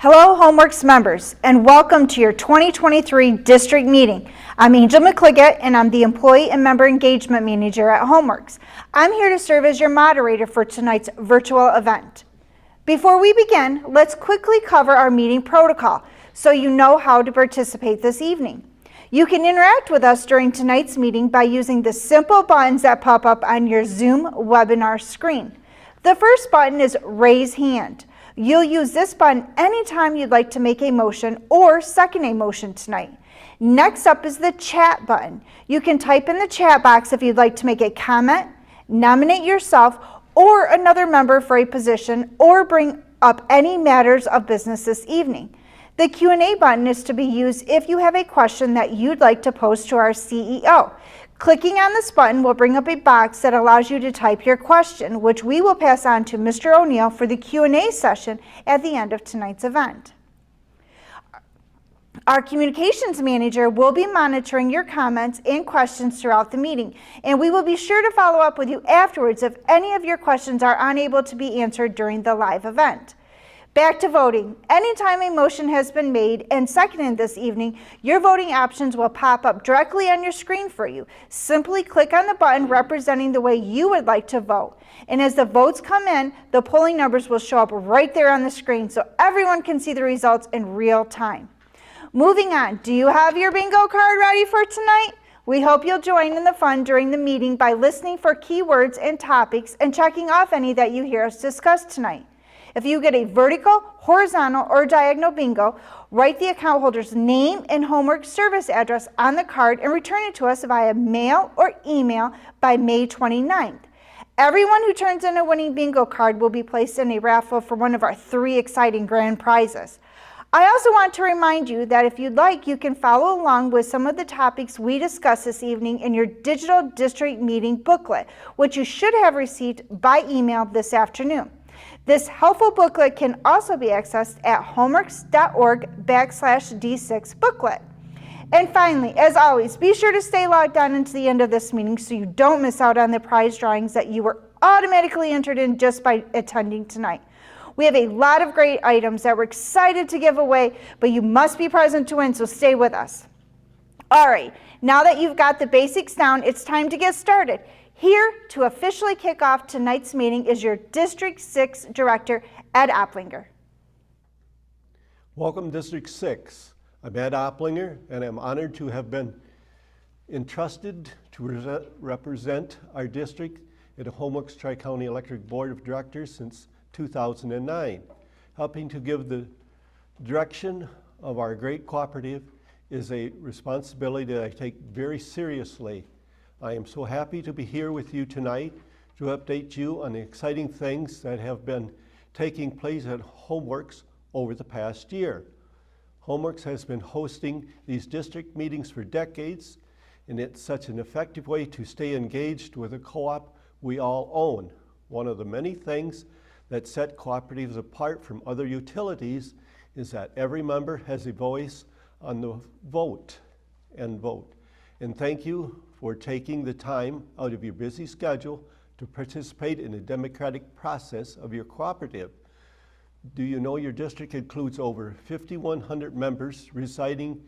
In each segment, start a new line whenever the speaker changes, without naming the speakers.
Hello, Homeworks members, and welcome to your 2023 district meeting. I'm Angel McCliggett, and I'm the Employee and Member Engagement Manager at Homeworks. I'm here to serve as your moderator for tonight's virtual event. Before we begin, let's quickly cover our meeting protocol so you know how to participate this evening. You can interact with us during tonight's meeting by using the simple buttons that pop up on your Zoom webinar screen. The first button is Raise Hand. You'll use this button anytime you'd like to make a motion or second a motion tonight. Next up is the chat button. You can type in the chat box if you'd like to make a comment, nominate yourself or another member for a position, or bring up any matters of business this evening. The Q&A button is to be used if you have a question that you'd like to pose to our CEO. Clicking on this button will bring up a box that allows you to type your question, which we will pass on to Mr. O'Neill for the Q&A session at the end of tonight's event. Our communications manager will be monitoring your comments and questions throughout the meeting, and we will be sure to follow up with you afterwards if any of your questions are unable to be answered during the live event. Back to voting. Anytime a motion has been made and seconded this evening, your voting options will pop up directly on your screen for you. Simply click on the button representing the way you would like to vote. And as the votes come in, the polling numbers will show up right there on the screen so everyone can see the results in real time. Moving on, do you have your bingo card ready for tonight? We hope you'll join in the fun during the meeting by listening for keywords and topics and checking off any that you hear us discuss tonight. If you get a vertical, horizontal, or diagonal bingo, write the account holder's name and homework service address on the card and return it to us via mail or email by May 29th. Everyone who turns in a winning bingo card will be placed in a raffle for one of our 3 exciting grand prizes. I also want to remind you that if you'd like, you can follow along with some of the topics we discussed this evening in your digital district meeting booklet, which you should have received by email this afternoon. This helpful booklet can also be accessed at homeworks.org/D6 booklet. And finally, as always, be sure to stay logged on until the end of this meeting so you don't miss out on the prize drawings that you were automatically entered in just by attending tonight. We have a lot of great items that we're excited to give away, but you must be present to win, so stay with us. All right, now that you've got the basics down, it's time to get started. Here to officially kick off tonight's meeting is your District 6 Director, Ed Oplinger.
Welcome, District 6. I'm Ed Oplinger, and I'm honored to have been entrusted to represent our district at the Homeworks Tri-County Electric Board of Directors since 2009. Helping to give the direction of our great cooperative is a responsibility that I take very seriously. I am so happy to be here with you tonight to update you on the exciting things that have been taking place at Homeworks over the past year. Homeworks has been hosting these district meetings for decades, and it's such an effective way to stay engaged with a co-op we all own. One of the many things that set cooperatives apart from other utilities is that every member has a voice on the vote. And thank you for taking the time out of your busy schedule to participate in the democratic process of your cooperative. Do you know your district includes over 5,100 members residing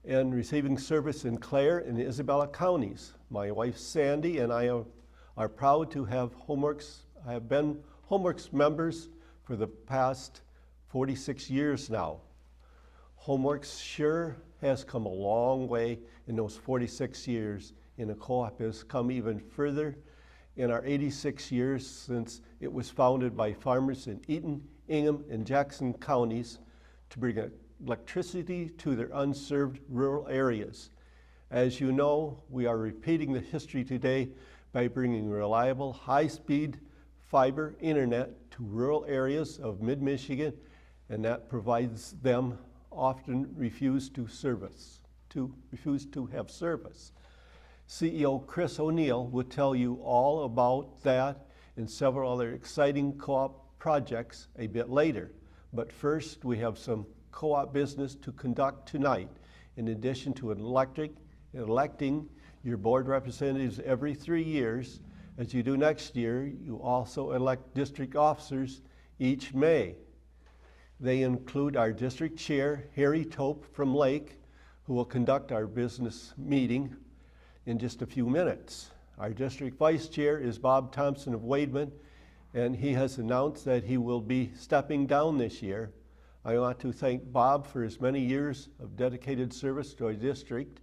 and receiving service in Clare and Isabella counties? My wife Sandy and I are proud to have been Homeworks members for the past 46 years now. Homeworks sure has come a long way in those 46 years, and the co-op has come even further in our 86 years since it was founded by farmers in Eaton, Ingham, and Jackson counties to bring electricity to their unserved rural areas. As you know, we are repeating the history today by bringing reliable, high-speed fiber internet to rural areas of mid-Michigan, and that provides them often refuse to have service. CEO Chris O'Neill will tell you all about that and several other exciting co-op projects a bit later. But first, we have some co-op business to conduct tonight. In addition to electing your board representatives every 3 years, as you do next year, you also elect district officers each May. They include our district chair, Harry Tope from Lake, who will conduct our business meeting in just a few minutes. Our district vice chair is Bob Thompson of Wademan, and he has announced that he will be stepping down this year. I want to thank Bob for his many years of dedicated service to our district,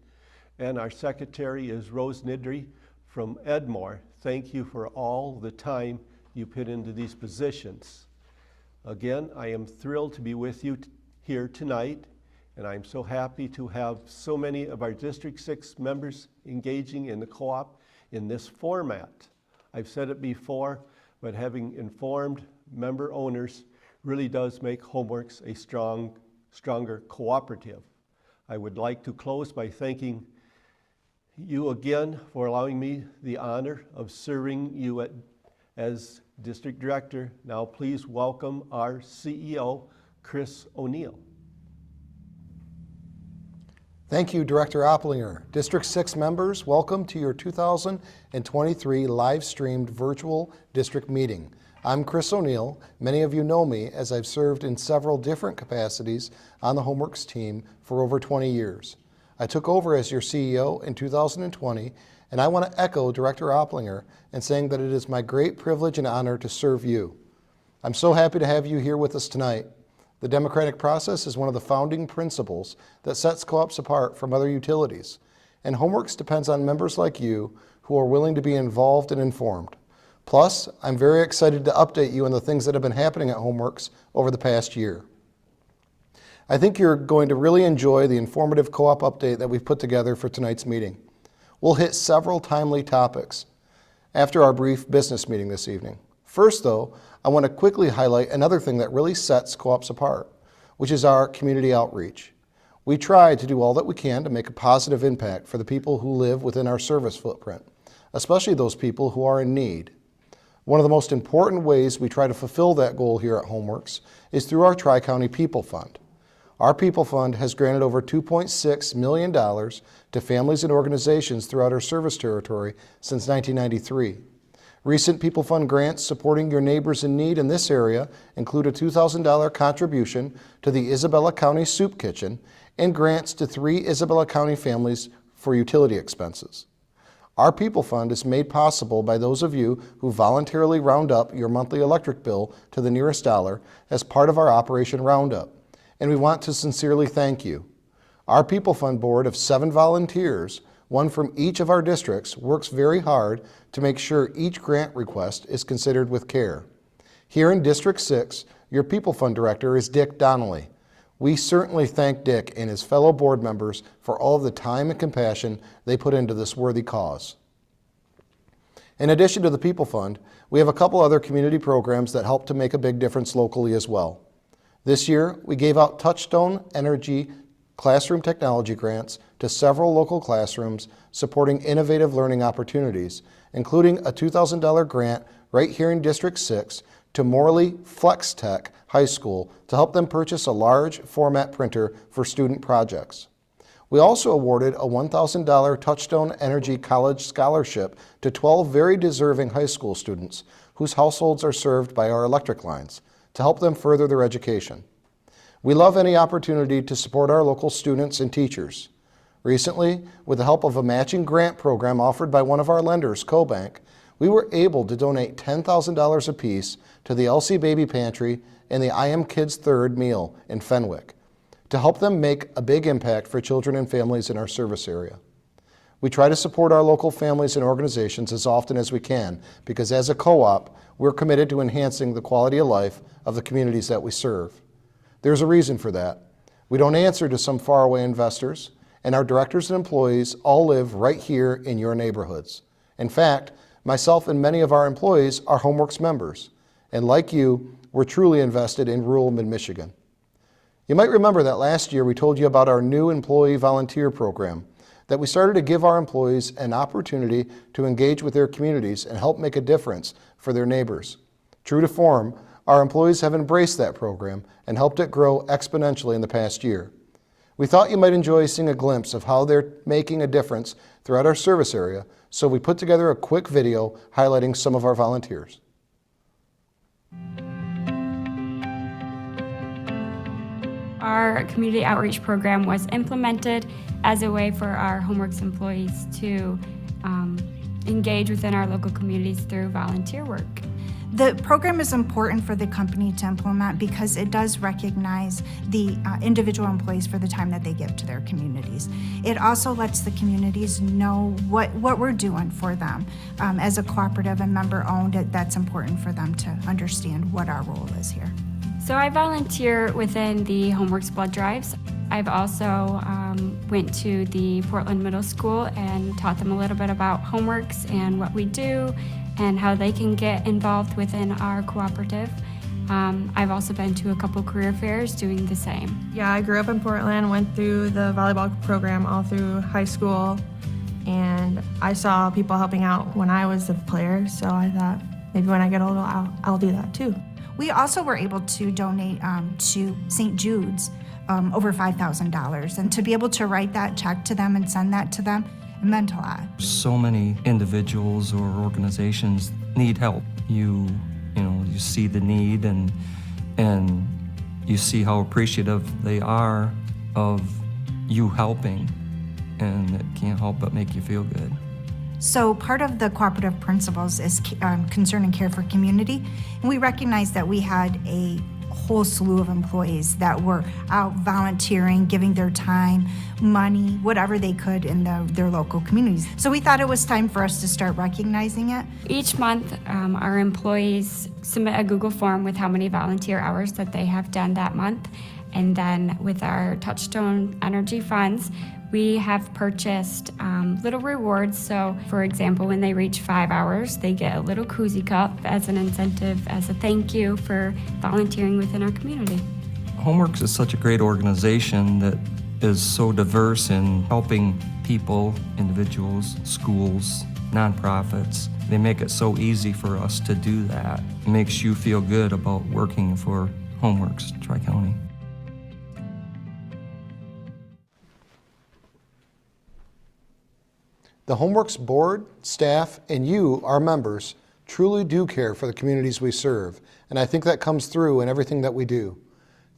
and our secretary is Rose Nidry from Edmore. Thank you for all the time you put into these positions. Again, I am thrilled to be with you here tonight, and I'm so happy to have so many of our District 6 members engaging in the co-op in this format. I've said it before, but having informed member owners really does make HomeWorks a stronger cooperative. I would like to close by thanking you again for allowing me the honor of serving you as District Director. Now please welcome our CEO, Chris O'Neill.
Thank you, Director Opplinger. District 6 members, welcome to your 2023 live-streamed virtual district meeting. I'm Chris O'Neill. Many of you know me as I've served in several different capacities on the HomeWorks team for over 20 years. I took over as your CEO in 2020, and I want to echo Director Opplinger in saying that it is my great privilege and honor to serve you. I'm so happy to have you here with us tonight. The democratic process is one of the founding principles that sets co-ops apart from other utilities, and HomeWorks depends on members like you who are willing to be involved and informed. Plus, I'm very excited to update you on the things that have been happening at HomeWorks over the past year. I think you're going to really enjoy the informative co-op update that we've put together for tonight's meeting. We'll hit several timely topics after our brief business meeting this evening. First, though, I want to quickly highlight another thing that really sets co-ops apart, which is our community outreach. We try to do all that we can to make a positive impact for the people who live within our service footprint, especially those people who are in need. One of the most important ways we try to fulfill that goal here at HomeWorks is through our Tri-County People Fund. Our People Fund has granted over $2.6 million to families and organizations throughout our service territory since 1993. Recent People Fund grants supporting your neighbors in need in this area include a $2,000 contribution to the Isabella County Soup Kitchen and grants to 3 Isabella County families for utility expenses. Our People Fund is made possible by those of you who voluntarily round up your monthly electric bill to the nearest dollar as part of our Operation Roundup, and we want to sincerely thank you. Our People Fund board of 7 volunteers, one from each of our districts, works very hard to make sure each grant request is considered with care. Here in District 6, your People Fund Director is Dick Donnelly. We certainly thank Dick and his fellow board members for all of the time and compassion they put into this worthy cause. In addition to the People Fund, we have a couple other community programs that help to make a big difference locally as well. This year, we gave out Touchstone Energy classroom technology grants to several local classrooms supporting innovative learning opportunities, including a $2,000 grant right here in District 6 to Morley Flex Tech High School to help them purchase a large format printer for student projects. We also awarded a $1,000 Touchstone Energy College Scholarship to 12 very deserving high school students whose households are served by our electric lines to help them further their education. We love any opportunity to support our local students and teachers. Recently, with the help of a matching grant program offered by one of our lenders, CoBank, we were able to donate $10,000 apiece to the LC Baby Pantry and the I Am Kids Third Meal in Fenwick to help them make a big impact for children and families in our service area. We try to support our local families and organizations as often as we can because as a co-op, we're committed to enhancing the quality of life of the communities that we serve. There's a reason for that. We don't answer to some faraway investors, and our directors and employees all live right here in your neighborhoods. In fact, myself and many of our employees are HomeWorks members, and like you, we're truly invested in rural mid-Michigan. You might remember that last year we told you about our new employee volunteer program, that we started to give our employees an opportunity to engage with their communities and help make a difference for their neighbors. True to form, our employees have embraced that program and helped it grow exponentially in the past year. We thought you might enjoy seeing a glimpse of how they're making a difference throughout our service area, so we put together a quick video highlighting some of our volunteers.
Our community outreach program was implemented as a way for our Homeworks employees to engage within our local communities through volunteer work.
The program is important for the company to implement because it does recognize the individual employees for the time that they give to their communities. It also lets the communities know what we're doing for them. As a cooperative and member-owned, that's important for them to understand what our role is here.
So I volunteer within the Homeworks blood drives. I've also went to the Portland Middle School and taught them a little bit about Homeworks and what we do and how they can get involved within our cooperative. I've also been to a couple career fairs doing the same.
Yeah, I grew up in Portland, went through the volleyball program all through high school, and I saw people helping out when I was a player, so I thought maybe when I get older, I'll do that too.
We also were able to donate to St. Jude's over $5,000, and to be able to write that check to them and send that to them, it meant a lot.
So many individuals or organizations need help. You see the need and you see how appreciative they are of you helping, and it can't help but make you feel good.
So part of the cooperative principles is concern and care for community, and we recognized that we had a whole slew of employees that were out volunteering, giving their time, money, whatever they could in their local communities. So we thought it was time for us to start recognizing it.
Each month, our employees submit a Google form with how many volunteer hours that they have done that month. And then with our Touchstone Energy funds, we have purchased little rewards. So for example, when they reach 5 hours, they get a little koozie cup as an incentive, as a thank you for volunteering within our community.
Homeworks is such a great organization that is so diverse in helping people, individuals, schools, nonprofits. They make it so easy for us to do that. It makes you feel good about working for Homeworks Tri-County.
The Homeworks board, staff, and you, our members, truly do care for the communities we serve, and I think that comes through in everything that we do.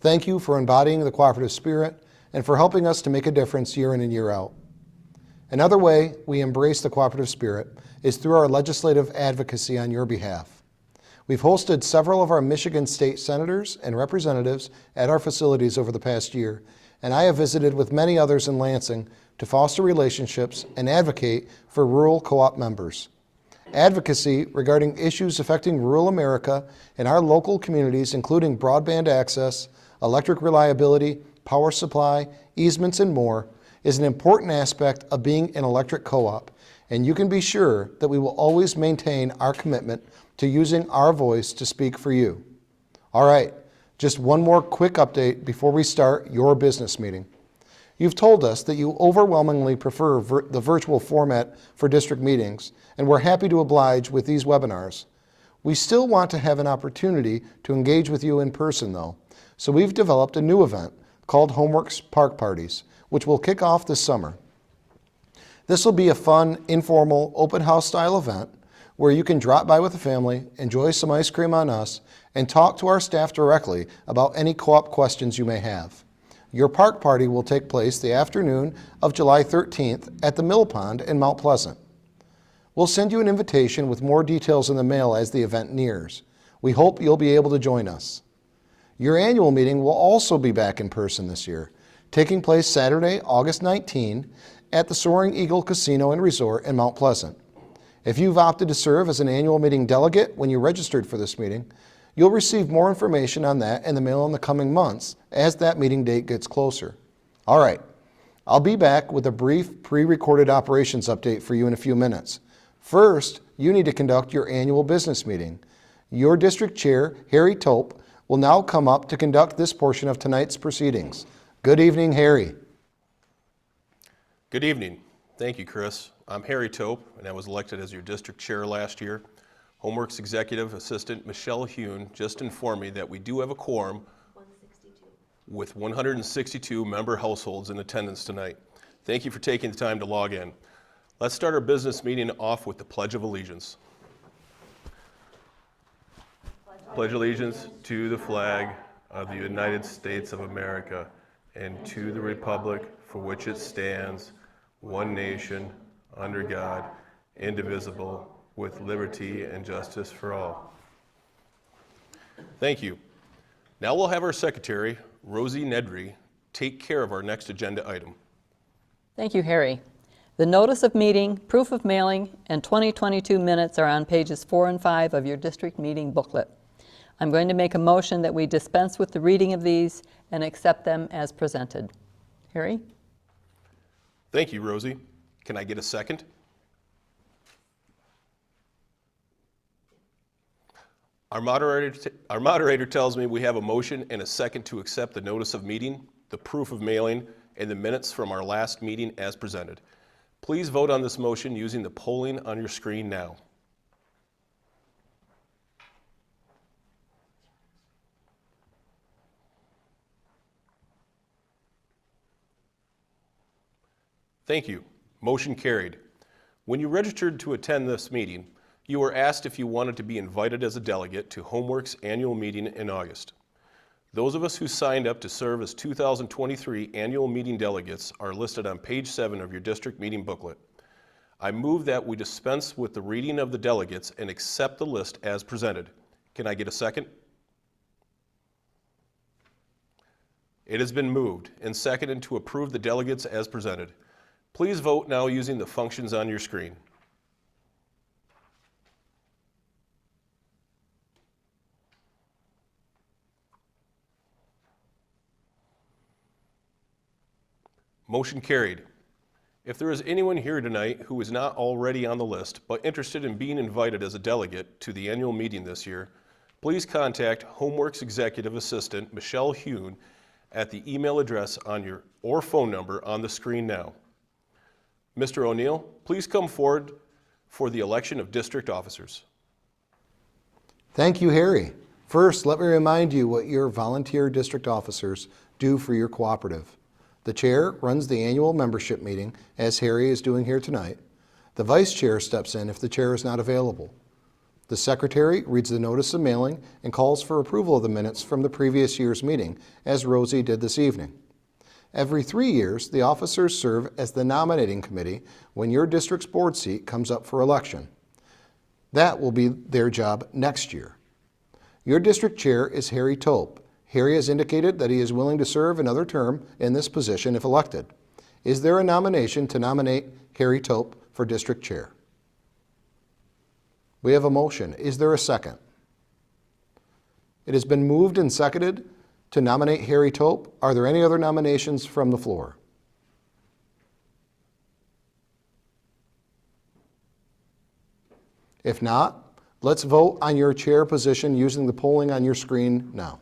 Thank you for embodying the cooperative spirit and for helping us to make a difference year in and year out. Another way we embrace the cooperative spirit is through our legislative advocacy on your behalf. We've hosted several of our Michigan state senators and representatives at our facilities over the past year, and I have visited with many others in Lansing to foster relationships and advocate for rural co-op members. Advocacy regarding issues affecting rural America and our local communities, including broadband access, electric reliability, power supply, easements, and more, is an important aspect of being an electric co-op, and you can be sure that we will always maintain our commitment to using our voice to speak for you. All right, just one more quick update before we start your business meeting. You've told us that you overwhelmingly prefer the virtual format for district meetings, and we're happy to oblige with these webinars. We still want to have an opportunity to engage with you in person though, so we've developed a new event called Homeworks Park Parties, which will kick off this summer. This will be a fun, informal, open house style event where you can drop by with a family, enjoy some ice cream on us, and talk to our staff directly about any co-op questions you may have. Your park party will take place the afternoon of July 13th at the Mill Pond in Mount Pleasant. We'll send you an invitation with more details in the mail as the event nears. We hope you'll be able to join us. Your annual meeting will also be back in person this year, taking place Saturday, August 19 at the Soaring Eagle Casino and Resort in Mount Pleasant. If you've opted to serve as an annual meeting delegate when you registered for this meeting, you'll receive more information on that in the mail in the coming months as that meeting date gets closer. All right, I'll be back with a brief pre-recorded operations update for you in a few minutes. First, you need to conduct your annual business meeting. Your district chair, Harry Tope, will now come up to conduct this portion of tonight's proceedings. Good evening, Harry.
Good evening. Thank you, Chris. I'm Harry Tope, and I was elected as your district chair last year. Homeworks Executive Assistant Michelle Hune just informed me that we do have a quorum with 162 member households in attendance tonight. Thank you for taking the time to log in. Let's start our business meeting off with the Pledge of Allegiance. Pledge allegiance to the flag of the United States of America and to the republic for which it stands, one nation, under God, indivisible, with liberty and justice for all. Thank you. Now we'll have our secretary, Rosie Nedry, take care of our next agenda item.
Thank you, Harry. The notice of meeting, proof of mailing, and 2022 minutes are on pages 4 and 5 of your district meeting booklet. I'm going to make a motion that we dispense with the reading of these and accept them as presented. Harry?
Thank you, Rosie. Can I get a second? Our moderator tells me we have a motion and a second to accept the notice of meeting, the proof of mailing, and the minutes from our last meeting as presented. Please vote on this motion using the polling on your screen now. Thank you. Motion carried. When you registered to attend this meeting, you were asked if you wanted to be invited as a delegate to Homeworks' annual meeting in August. Those of us who signed up to serve as 2023 annual meeting delegates are listed on page 7 of your district meeting booklet. I move that we dispense with the reading of the delegates and accept the list as presented. Can I get a second? It has been moved and seconded to approve the delegates as presented. Please vote now using the functions on your screen. Motion carried. If there is anyone here tonight who is not already on the list but interested in being invited as a delegate to the annual meeting this year, please contact Homeworks Executive Assistant Michelle Hune at the email address on your or phone number on the screen now. Mr. O'Neill, please come forward for the election of district officers.
Thank you, Harry. First, let me remind you what your volunteer district officers do for your cooperative. The chair runs the annual membership meeting, as Harry is doing here tonight. The vice chair steps in if the chair is not available. The secretary reads the notice of mailing and calls for approval of the minutes from the previous year's meeting, as Rosie did this evening. Every 3 years, the officers serve as the nominating committee when your district's board seat comes up for election. That will be their job next year. Your district chair is Harry Tope. Harry has indicated that he is willing to serve another term in this position if elected. Is there a nomination to nominate Harry Tope for district chair? We have a motion. Is there a second? It has been moved and seconded to nominate Harry Tope. Are there any other nominations from the floor? If not, let's vote on your chair position using the polling on your screen now.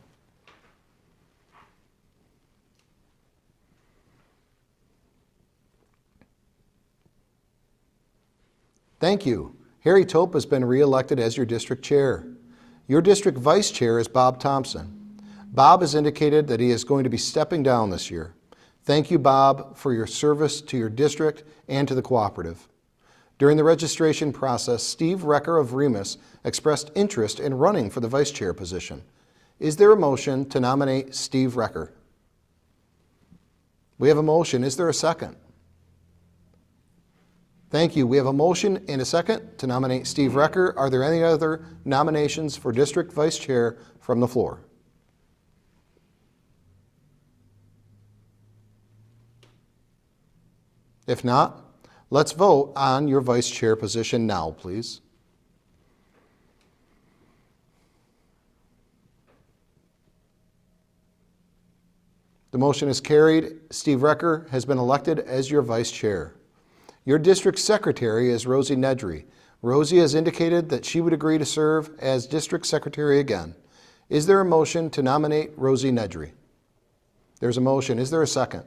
Thank you. Harry Tope has been re-elected as your district chair. Your district vice chair is Bob Thompson. Bob has indicated that he is going to be stepping down this year. Thank you, Bob, for your service to your district and to the cooperative. During the registration process, Steve Recker of Remus expressed interest in running for the vice chair position. Is there a motion to nominate Steve Recker? We have a motion. Is there a second? Thank you. We have a motion and a second to nominate Steve Recker. Are there any other nominations for district vice chair from the floor? If not, let's vote on your vice chair position now, please. The motion is carried. Steve Recker has been elected as your vice chair. Your district secretary is Rosie Nedry. Rosie has indicated that she would agree to serve as district secretary again. Is there a motion to nominate Rosie Nedry? There's a motion. Is there a second?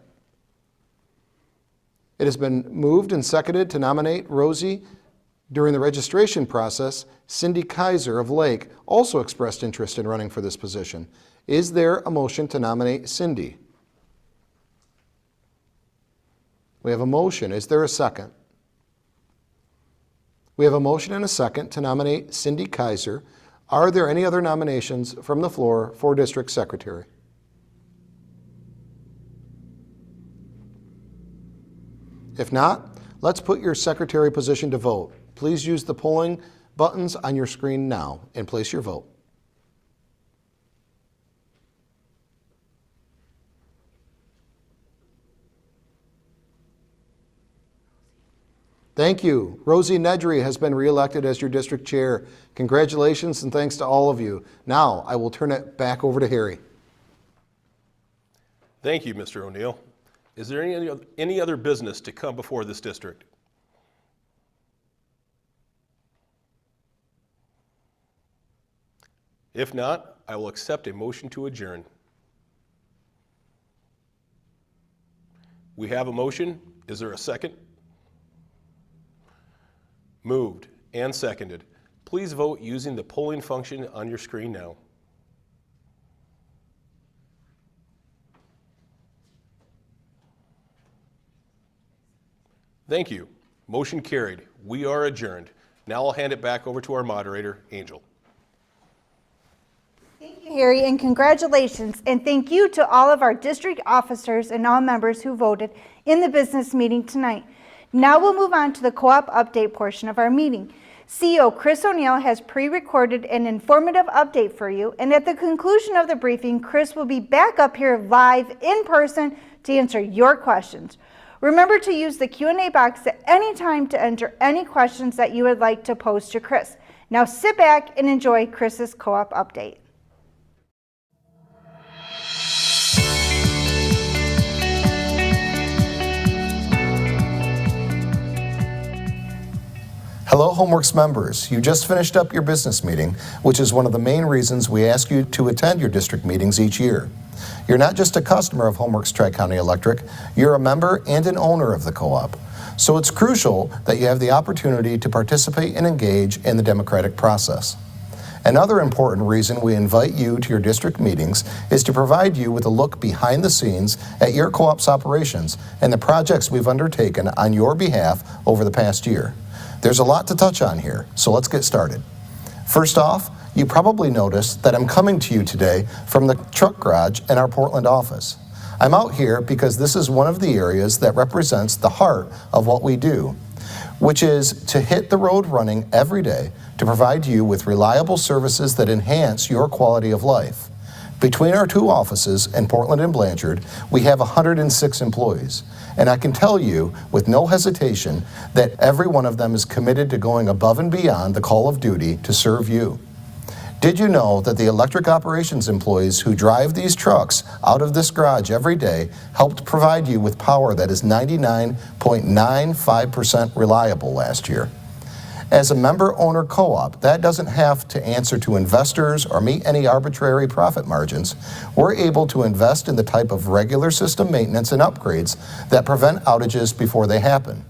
It has been moved and seconded to nominate Rosie. During the registration process, Cindy Kaiser of Lake also expressed interest in running for this position. Is there a motion to nominate Cindy? We have a motion. Is there a second? We have a motion and a second to nominate Cindy Kaiser. Are there any other nominations from the floor for district secretary? If not, let's put your secretary position to vote. Please use the polling buttons on your screen now and place your vote. Thank you. Rosie Nedry has been reelected as your district chair. Congratulations and thanks to all of you. Now, I will turn it back over to Harry.
Thank you, Mr. O'Neill. Is there any other business to come before this district? If not, I will accept a motion to adjourn. We have a motion. Is there a second? Moved and seconded. Please vote using the polling function on your screen now. Thank you. Motion carried. We are adjourned. Now I'll hand it back over to our moderator, Angel.
Thank you, Harry, and congratulations. And thank you to all of our district officers and all members who voted in the business meeting tonight. Now we'll move on to the co-op update portion of our meeting. CEO Chris O'Neill has pre-recorded an informative update for you, and at the conclusion of the briefing, Chris will be back up here live in person to answer your questions. Remember to use the Q&A box at any time to enter any questions that you would like to pose to Chris. Now sit back and enjoy Chris's co-op update.
Hello, Homeworks members. You just finished up your business meeting, which is one of the main reasons we ask you to attend your district meetings each year. You're not just a customer of Homeworks Tri-County Electric, you're a member and an owner of the co-op. So it's crucial that you have the opportunity to participate and engage in the democratic process. Another important reason we invite you to your district meetings is to provide you with a look behind the scenes at your co-op's operations and the projects we've undertaken on your behalf over the past year. There's a lot to touch on here, so let's get started. First off, you probably noticed that I'm coming to you today from the truck garage in our Portland office. I'm out here because this is one of the areas that represents the heart of what we do, which is to hit the road running every day to provide you with reliable services that enhance your quality of life. Between our two offices in Portland and Blanchard, we have 106 employees. And I can tell you with no hesitation that every one of them is committed to going above and beyond the call of duty to serve you. Did you know that the electric operations employees who drive these trucks out of this garage every day helped provide you with power that is 99.95% reliable last year? As a member-owner co-op, that doesn't have to answer to investors or meet any arbitrary profit margins. We're able to invest in the type of regular system maintenance and upgrades that prevent outages before they happen.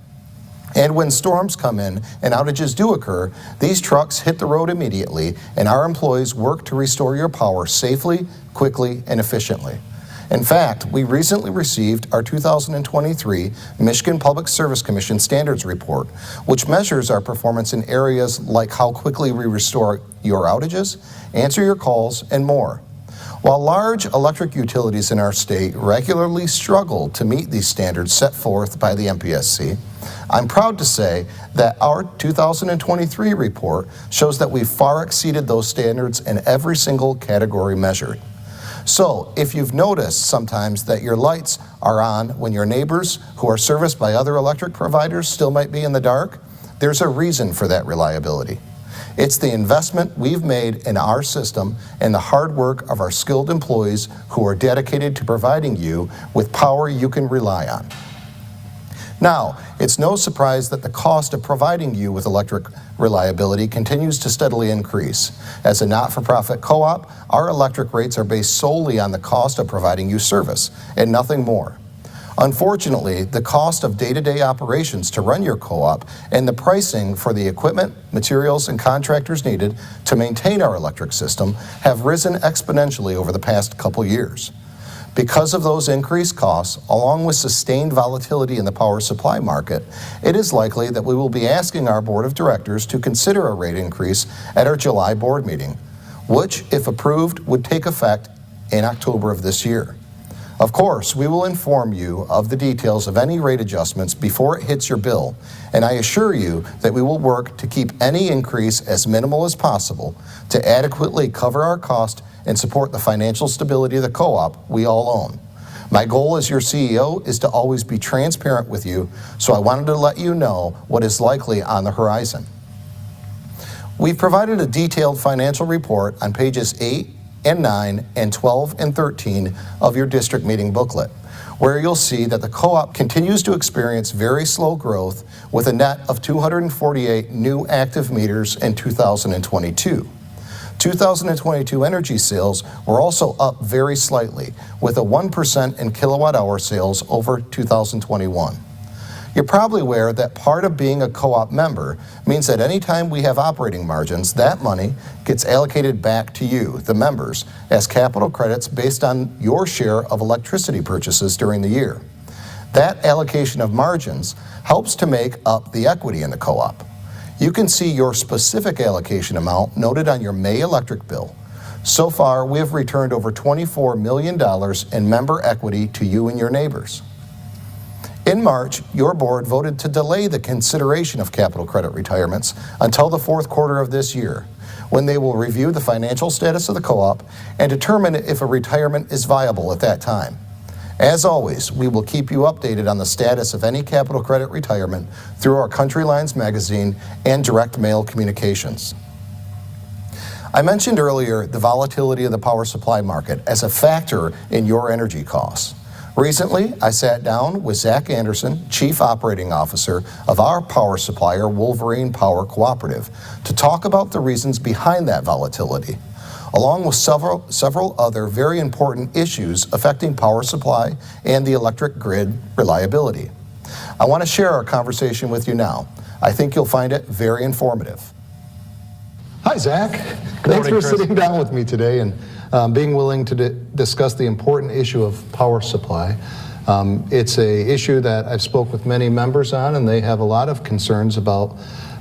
And when storms come in and outages do occur, these trucks hit the road immediately and our employees work to restore your power safely, quickly, and efficiently. In fact, we recently received our 2023 Michigan Public Service Commission Standards Report, which measures our performance in areas like how quickly we restore your outages, answer your calls, and more. While large electric utilities in our state regularly struggle to meet these standards set forth by the MPSC, I'm proud to say that our 2023 report shows that we far exceeded those standards in every single category measured. So, if you've noticed sometimes that your lights are on when your neighbors who are serviced by other electric providers still might be in the dark, there's a reason for that reliability. It's the investment we've made in our system and the hard work of our skilled employees who are dedicated to providing you with power you can rely on. Now, it's no surprise that the cost of providing you with electric reliability continues to steadily increase. As a not-for-profit co-op, our electric rates are based solely on the cost of providing you service and nothing more. Unfortunately, the cost of day-to-day operations to run your co-op and the pricing for the equipment, materials, and contractors needed to maintain our electric system have risen exponentially over the past couple years. Because of those increased costs, along with sustained volatility in the power supply market, it is likely that we will be asking our board of directors to consider a rate increase at our July board meeting, which, if approved, would take effect in October of this year. Of course, we will inform you of the details of any rate adjustments before it hits your bill, and I assure you that we will work to keep any increase as minimal as possible to adequately cover our cost and support the financial stability of the co-op we all own. My goal as your CEO is to always be transparent with you, so I wanted to let you know what is likely on the horizon. We've provided a detailed financial report on pages 8 and 9 and 12 and 13 of your district meeting booklet, where you'll see that the co-op continues to experience very slow growth with a net of 248 new active meters in 2022. 2022 energy sales were also up very slightly, with a 1% in kilowatt-hour sales over 2021. You're probably aware that part of being a co-op member means that anytime we have operating margins, that money gets allocated back to you, the members, as capital credits based on your share of electricity purchases during the year. That allocation of margins helps to make up the equity in the co-op. You can see your specific allocation amount noted on your May electric bill. So far, we have returned over $24 million in member equity to you and your neighbors. In March, your board voted to delay the consideration of capital credit retirements until the fourth quarter of this year, when they will review the financial status of the co-op and determine if a retirement is viable at that time. As always, we will keep you updated on the status of any capital credit retirement through our Country Lines magazine and direct mail communications. I mentioned earlier the volatility of the power supply market as a factor in your energy costs. Recently, I sat down with Zach Anderson, Chief Operating Officer of our power supplier, Wolverine Power Cooperative, to talk about the reasons behind that volatility, along with several other very important issues affecting power supply and the electric grid reliability. I want to share our conversation with you now. I think you'll find it very informative. Hi, Zach. Thanks for sitting down with me today and being willing to discuss the important issue of power supply. It's an issue that I've spoke with many members on, and they have a lot of concerns about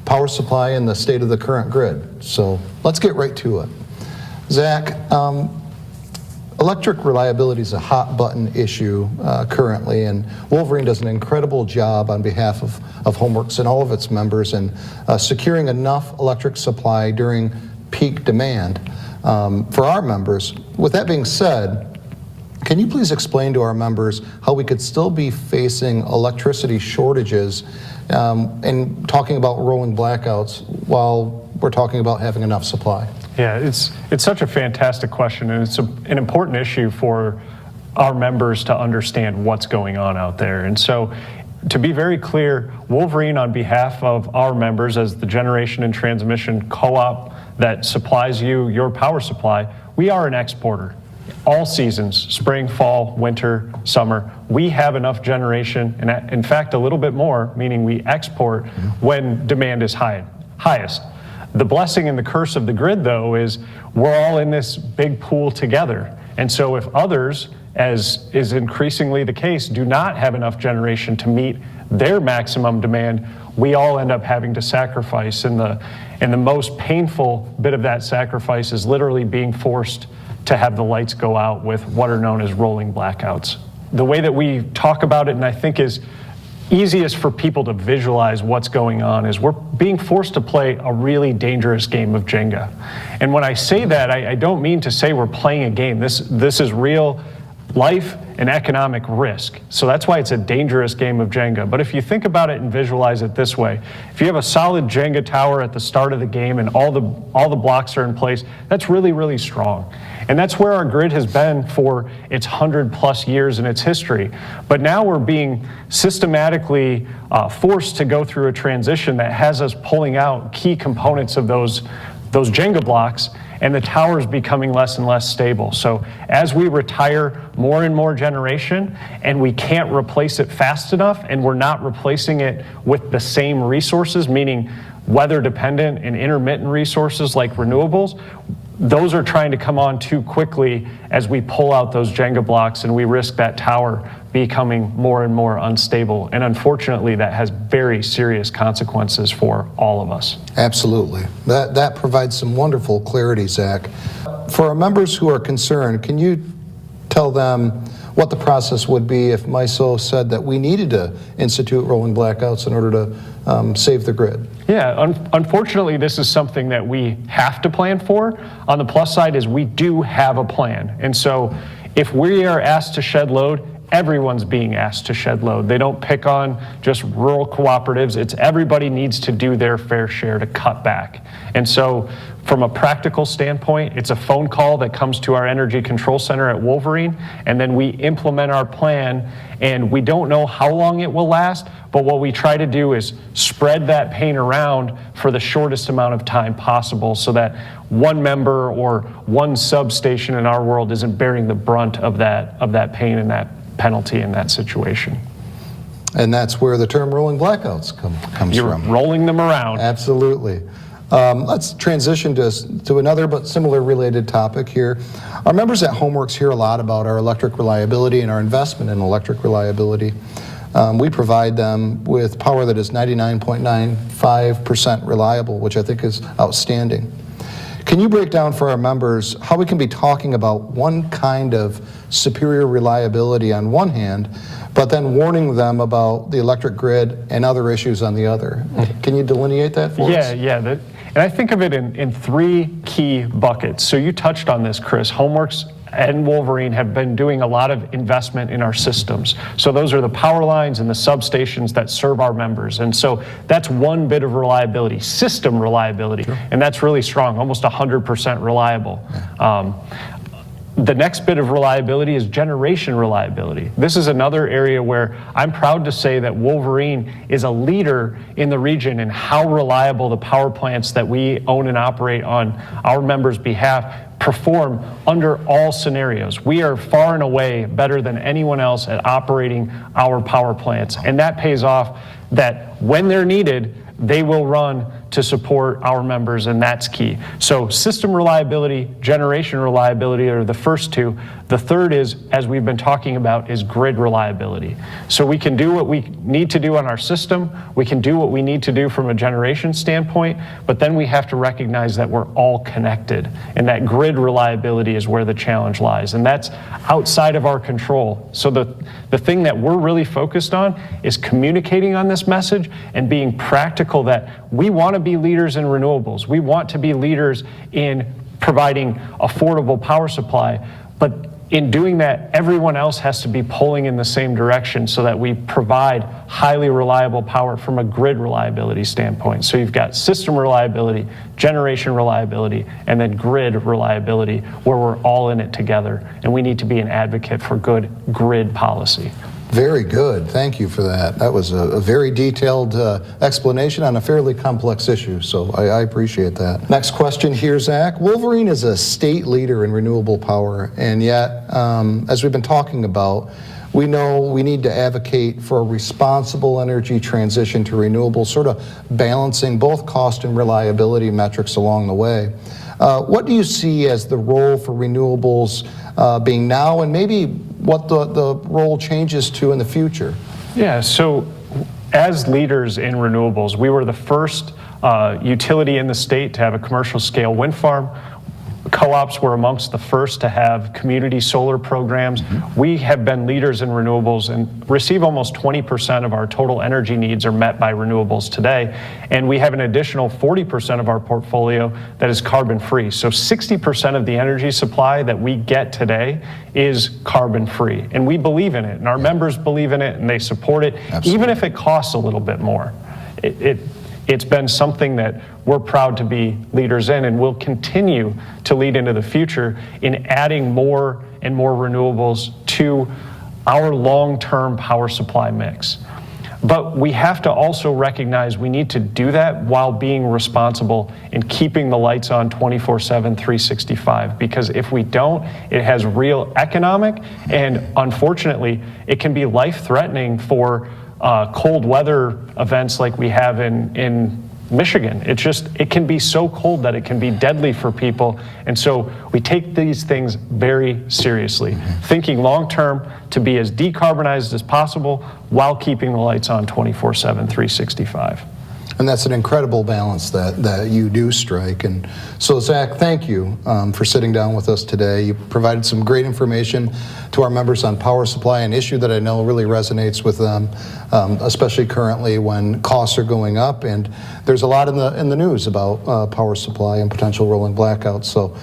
power supply and the state of the current grid. So let's get right to it. Zach, electric reliability is a hot button issue currently, and Wolverine does an incredible job on behalf of Homeworks and all of its members in securing enough electric supply during peak demand for our members. With that being said, can you please explain to our members how we could still be facing electricity shortages and talking about rolling blackouts while we're talking about having enough supply?
Yeah, it's such a fantastic question, and it's an important issue for our members to understand what's going on out there. And so, to be very clear, Wolverine, on behalf of our members as the generation and transmission co-op that supplies you your power supply, we are an exporter. All seasons, spring, fall, winter, summer, we have enough generation, and in fact a little bit more, meaning we export when demand is highest. The blessing and the curse of the grid, though, is we're all in this big pool together. And so if others, as is increasingly the case, do not have enough generation to meet their maximum demand, we all end up having to sacrifice. And the most painful bit of that sacrifice is literally being forced to have the lights go out with what are known as rolling blackouts. The way that we talk about it, and I think is easiest for people to visualize what's going on, is we're being forced to play a really dangerous game of Jenga. And when I say that, I don't mean to say we're playing a game. This is real life and economic risk. So that's why it's a dangerous game of Jenga. But if you think about it and visualize it this way, if you have a solid Jenga tower at the start of the game and all the blocks are in place, that's really, really strong. And that's where our grid has been for its 100+ years in its history. But now we're being systematically forced to go through a transition that has us pulling out key components of those Jenga blocks, and the tower's becoming less and less stable. So as we retire more and more generation and we can't replace it fast enough, and we're not replacing it with the same resources, meaning weather dependent and intermittent resources like renewables, those are trying to come on too quickly as we pull out those Jenga blocks, and we risk that tower becoming more and more unstable. And unfortunately, that has very serious consequences for all of us.
Absolutely. That provides some wonderful clarity, Zach. For our members who are concerned, can you tell them what the process would be if MISO said that we needed to institute rolling blackouts in order to save the grid.
Yeah, unfortunately, this is something that we have to plan for. On the plus side is we do have a plan. And so if we are asked to shed load, everyone's being asked to shed load. They don't pick on just rural cooperatives. It's everybody needs to do their fair share to cut back. And so from a practical standpoint, it's a phone call that comes to our Energy Control Center at Wolverine, and then we implement our plan, and we don't know how long it will last, but what we try to do is spread that pain around for the shortest amount of time possible so that one member or one substation in our world isn't bearing the brunt of that pain and that penalty in that situation.
And that's where the term rolling blackouts comes
You're
from.
rolling them around.
Absolutely. Let's transition to another but similar related topic here. Our members at Homeworks hear a lot about our electric reliability and our investment in electric reliability. We provide them with power that is 99.95% reliable, which I think is outstanding. Can you break down for our members how we can be talking about one kind of superior reliability on one hand, but then warning them about the electric grid and other issues on the other? Can you delineate that for us?
Yeah. And I think of it in three key buckets. So you touched on this, Chris. Homeworks and Wolverine have been doing a lot of investment in our systems. So those are the power lines and the substations that serve our members. And so that's one bit of reliability, system reliability. Sure. And that's really strong, almost 100% reliable. The next bit of reliability is generation reliability. This is another area where I'm proud to say that Wolverine is a leader in the region in how reliable the power plants that we own and operate on our members' behalf perform under all scenarios. We are far and away better than anyone else at operating our power plants, and that pays off that when they're needed, they will run to support our members, and that's key. So system reliability, generation reliability are the first two. The third is, as we've been talking about, is grid reliability. So we can do what we need to do on our system, we can do what we need to do from a generation standpoint, but then we have to recognize that we're all connected, and that grid reliability is where the challenge lies, and that's outside of our control. So the thing that we're really focused on is communicating on this message and being practical that we want to be leaders in renewables. We want to be leaders in providing affordable power supply, but in doing that, everyone else has to be pulling in the same direction so that we provide highly reliable power from a grid reliability standpoint. So you've got system reliability, generation reliability, and then grid reliability, where we're all in it together. And we need to be an advocate for good grid policy.
Very good. Thank you for that. That was a very detailed explanation on a fairly complex issue, so I appreciate that. Next question here, Zach. Wolverine is a state leader in renewable power, and yet, as we've been talking about, we know we need to advocate for a responsible energy transition to renewables, sort of balancing both cost and reliability metrics along the way. What do you see as the role for renewables being now, and maybe what the role changes to in the future?
Yeah, so as leaders in renewables, we were the first utility in the state to have a commercial scale wind farm. Co-ops were amongst the first to have community solar programs. We have been leaders in renewables and receive almost 20% of our total energy needs are met by renewables today. And we have an additional 40% of our portfolio that is carbon free. So 60% of the energy supply that we get today is carbon free. And we believe in it, and our members believe in it, and they support it,
Absolutely.
Even if it costs a little bit more. It's been something that we're proud to be leaders in, and we'll continue to lead into the future in adding more and more renewables to our long-term power supply mix. But we have to also recognize we need to do that while being responsible and keeping the lights on 24/7, 365, because if we don't, it has real economic, and unfortunately, it can be life-threatening for cold weather events like we have in Michigan. It can be so cold that it can be deadly for people. And so we take these things very seriously, thinking long-term to be as decarbonized as possible while keeping the lights on 24/7, 365.
And that's an incredible balance that you do strike. And so, Zach, thank you for sitting down with us today. You provided some great information to our members on power supply, an issue that I know really resonates with them, especially currently when costs are going up. And there's a lot in the news about power supply and potential rolling blackouts. So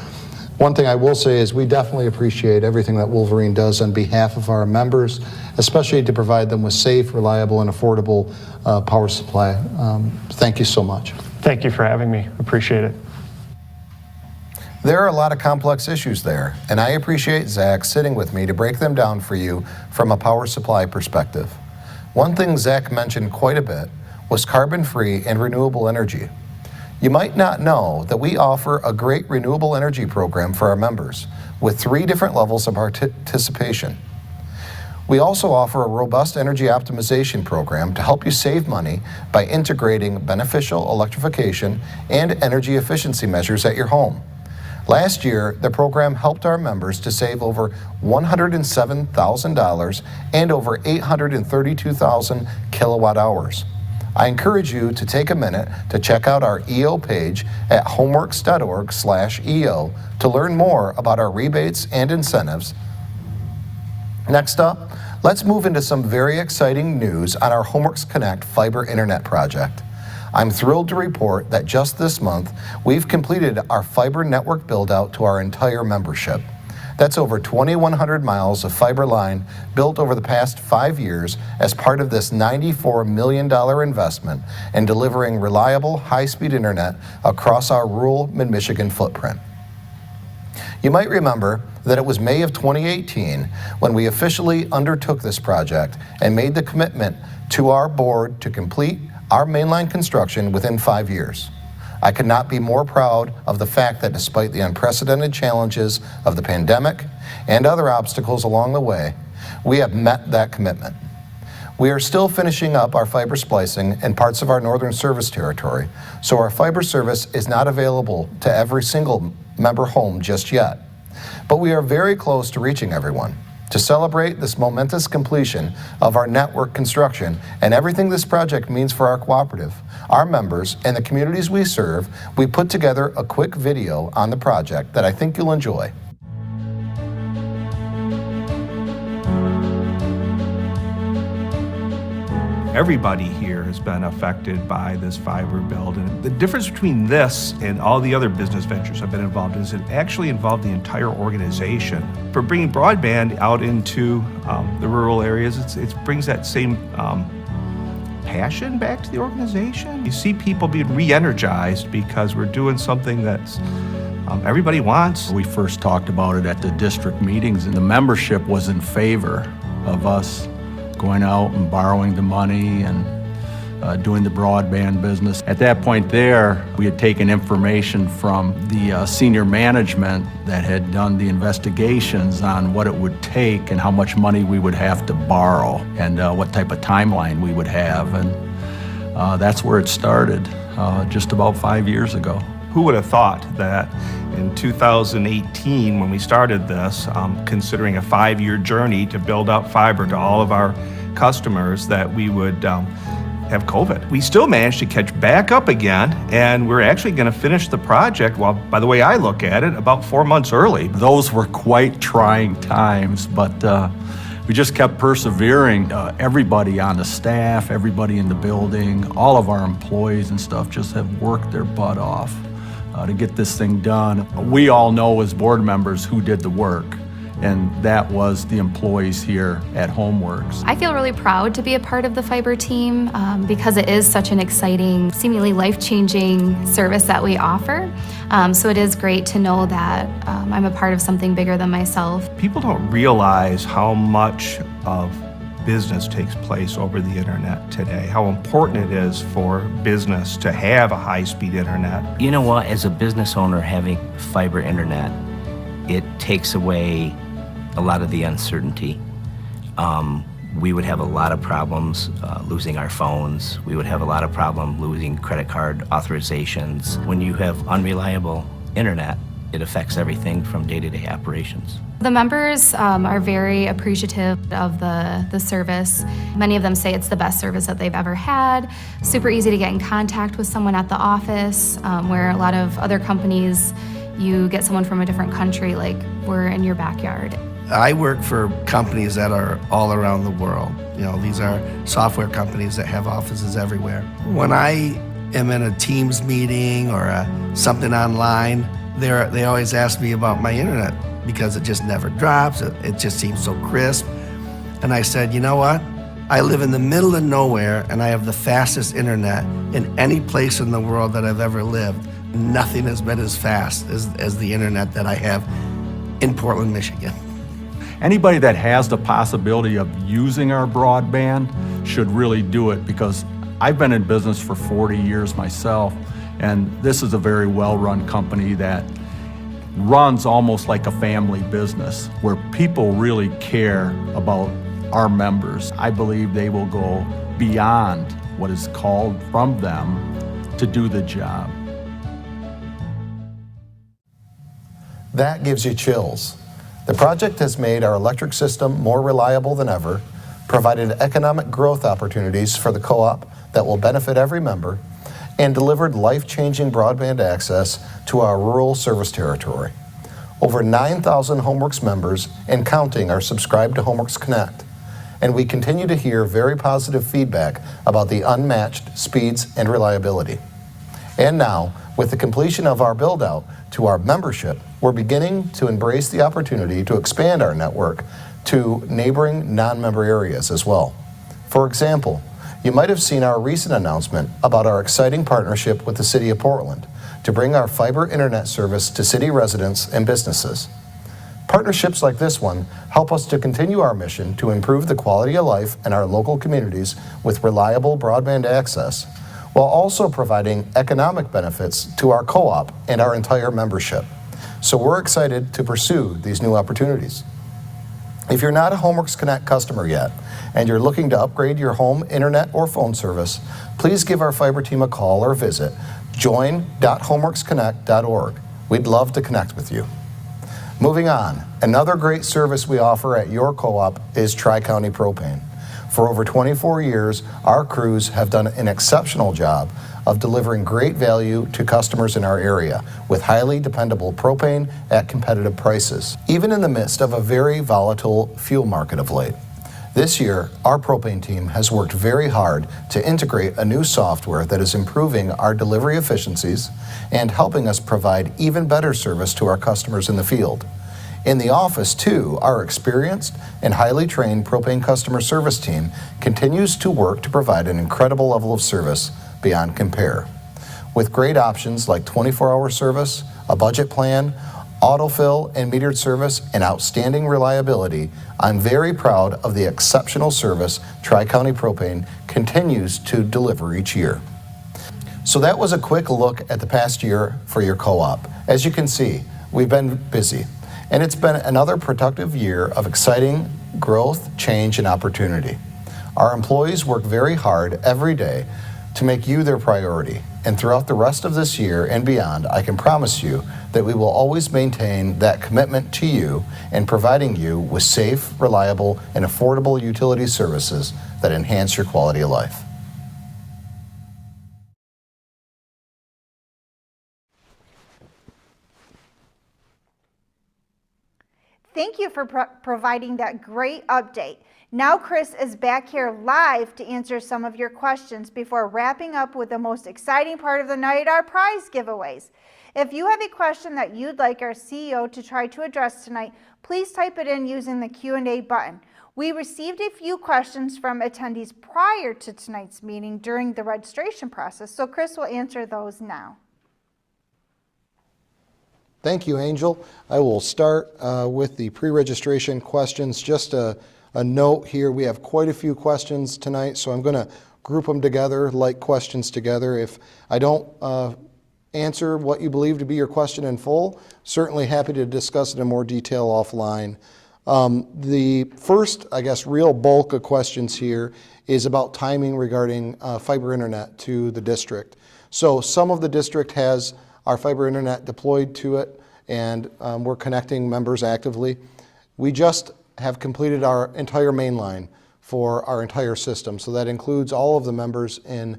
one thing I will say is we definitely appreciate everything that Wolverine does on behalf of our members, especially to provide them with safe, reliable, and affordable power supply. Thank you so much.
Thank you for having me. Appreciate it.
There are a lot of complex issues there, and I appreciate Zach sitting with me to break them down for you from a power supply perspective. One thing Zach mentioned quite a bit was carbon-free and renewable energy. You might not know that we offer a great renewable energy program for our members with 3 different levels of participation. We also offer a robust energy optimization program to help you save money by integrating beneficial electrification and energy efficiency measures at your home. Last year, the program helped our members to save over $107,000 and over 832,000 kilowatt hours. I encourage you to take a minute to check out our EO page at homeworks.org/EO to learn more about our rebates and incentives. Next up, let's move into some very exciting news on our Homeworks Connect fiber internet project. I'm thrilled to report that just this month, we've completed our fiber network build-out to our entire membership. That's over 2,100 miles of fiber line built over the past 5 years as part of this $94 million investment in delivering reliable, high-speed internet across our rural mid-Michigan footprint. You might remember that it was May of 2018 when we officially undertook this project and made the commitment to our board to complete our mainline construction within 5 years. I could not be more proud of the fact that despite the unprecedented challenges of the pandemic and other obstacles along the way, we have met that commitment. We are still finishing up our fiber splicing in parts of our northern service territory, so our fiber service is not available to every single member home just yet. But we are very close to reaching everyone. To celebrate this momentous completion of our network construction and everything this project means for our cooperative, our members, and the communities we serve, we put together a quick video on the project that I think you'll enjoy.
Everybody here has been affected by this fiber build. And the difference between this and all the other business ventures I've been involved in is it actually involved the entire organization. For bringing broadband out into the rural areas, it brings that same passion back to the organization. You see people being re-energized because we're doing something that's everybody wants.
We first talked about it at the district meetings, and the membership was in favor of us going out and borrowing the money and doing the broadband business. At that point there, we had taken information from the senior management that had done the investigations on what it would take and how much money we would have to borrow and what type of timeline we would have. And that's where it started just about 5 years ago.
Who would have thought that in 2018, when we started this, considering a 5-year journey to build out fiber to all of our customers, that we would have COVID. We still managed to catch back up again, and we're actually going to finish the project, well, by the way I look at it, about 4 months early.
Those were quite trying times, but we just kept persevering. Everybody on the staff, everybody in the building, all of our employees and stuff just have worked their butt off to get this thing done. We all know as board members who did the work, and that was the employees here at Homeworks.
I feel really proud to be a part of the fiber team because it is such an exciting, seemingly life-changing service that we offer. So it is great to know that I'm a part of something bigger than myself.
People don't realize how much of business takes place over the internet today, how important it is for business to have a high-speed internet.
You know what, as a business owner, having fiber internet, it takes away a lot of the uncertainty. We would have a lot of problems losing our phones. We would have a lot of problem losing credit card authorizations. When you have unreliable internet It affects everything from day-to-day operations.
The members are very appreciative of the service. Many of them say it's the best service that they've ever had. Super easy to get in contact with someone at the office, where a lot of other companies, you get someone from a different country, like we're in your backyard.
I work for companies that are all around the world. You know, these are software companies that have offices everywhere. When I am in a Teams meeting or something online, they always ask me about my internet because it just never drops. It just seems so crisp. And I said, you know what? I live in the middle of nowhere and I have the fastest internet in any place in the world that I've ever lived. Nothing has been as fast as the internet that I have in Portland, Michigan.
Anybody that has the possibility of using our broadband should really do it, because I've been in business for 40 years myself, and this is a very well-run company that runs almost like a family business where people really care about our members. I believe they will go beyond what is called from them to do the job.
That gives you chills. The project has made our electric system more reliable than ever, provided economic growth opportunities for the co-op that will benefit every member, and delivered life-changing broadband access to our rural service territory. Over 9,000 HomeWorks members and counting are subscribed to HomeWorks Connect, and we continue to hear very positive feedback about the unmatched speeds and reliability. And now, with the completion of our build-out to our membership, we're beginning to embrace the opportunity to expand our network to neighboring non-member areas as well. For example, you might have seen our recent announcement about our exciting partnership with the City of Portland to bring our fiber internet service to city residents and businesses. Partnerships like this one help us to continue our mission to improve the quality of life in our local communities with reliable broadband access, while also providing economic benefits to our co-op and our entire membership. So we're excited to pursue these new opportunities. If you're not a HomeWorks Connect customer yet, and you're looking to upgrade your home internet or phone service, please give our fiber team a call or visit join.homeworksconnect.org. We'd love to connect with you. Moving on, another great service we offer at your co-op is Tri-County Propane. For over 24 years, our crews have done an exceptional job of delivering great value to customers in our area with highly dependable propane at competitive prices, even in the midst of a very volatile fuel market of late. This year, our propane team has worked very hard to integrate a new software that is improving our delivery efficiencies and helping us provide even better service to our customers in the field. In the office, too, our experienced and highly trained propane customer service team continues to work to provide an incredible level of service beyond compare. With great options like 24-hour service, a budget plan, autofill and metered service, and outstanding reliability, I'm very proud of the exceptional service Tri-County Propane continues to deliver each year. So that was a quick look at the past year for your co-op. As you can see, we've been busy, and it's been another productive year of exciting growth, change, and opportunity. Our employees work very hard every day to make you their priority, and throughout the rest of this year and beyond, I can promise you that we will always maintain that commitment to you and providing you with safe, reliable, and affordable utility services that enhance your quality of life.
Thank you for providing that great update. Now Chris is back here live to answer some of your questions before wrapping up with the most exciting part of the night, our prize giveaways. If you have a question that you'd like our CEO to try to address tonight, please type it in using the Q&A button. We received a few questions from attendees prior to tonight's meeting during the registration process, so Chris will answer those now.
Thank you, Angel. I will start with the pre-registration questions. Just a note here, we have quite a few questions tonight, so I'm going to group them together, like questions together. If I don't answer what you believe to be your question in full, certainly happy to discuss it in more detail offline. The first, I guess, real bulk of questions here is about timing regarding fiber internet to the district. So some of the district has our fiber internet deployed to it, and we're connecting members actively. We just have completed our entire main line for our entire system, so that includes all of the members in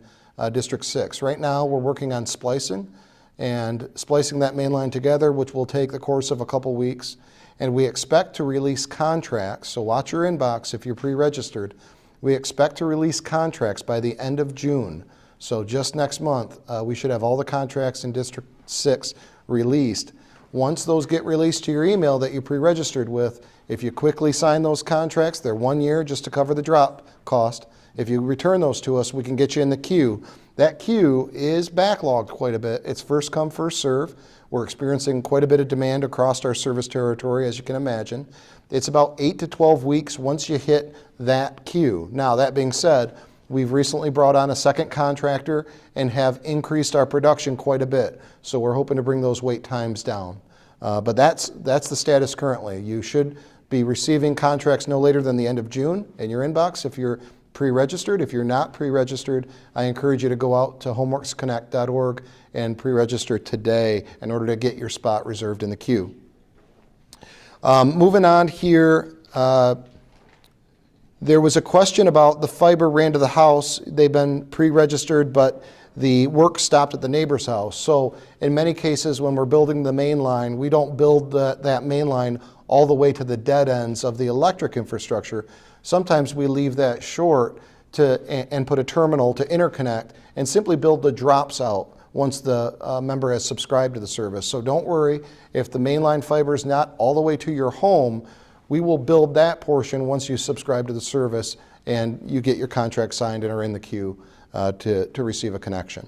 District 6. Right now, we're working on splicing that main line together, which will take the course of a couple weeks, and we expect to release contracts, so watch your inbox if you're pre-registered. We expect to release contracts by the end of June, so just next month, we should have all the contracts in District 6 released. Once those get released to your email that you pre-registered with, if you quickly sign those contracts, they're 1 year just to cover the drop cost. If you return those to us, we can get you in the queue. That queue is backlogged quite a bit. It's first come, first serve. We're experiencing quite a bit of demand across our service territory, as you can imagine. It's about 8 to 12 weeks once you hit that queue. Now, that being said, we've recently brought on a second contractor and have increased our production quite a bit. So we're hoping to bring those wait times down. But that's the status currently. You should be receiving contracts no later than the end of June in your inbox if you're pre-registered. If you're not pre-registered, I encourage you to go out to homeworksconnect.org and pre-register today in order to get your spot reserved in the queue. Moving on here, there was a question about the fiber ran to the house. They've been pre-registered, but the work stopped at the neighbor's house. So in many cases, when we're building the main line, we don't build that main line all the way to the dead ends of the electric infrastructure. Sometimes we leave that short and put a terminal to interconnect and simply build the drops out once the member has subscribed to the service. So don't worry if the mainline fiber is not all the way to your home. We will build that portion once you subscribe to the service and you get your contract signed and are in the queue to receive a connection.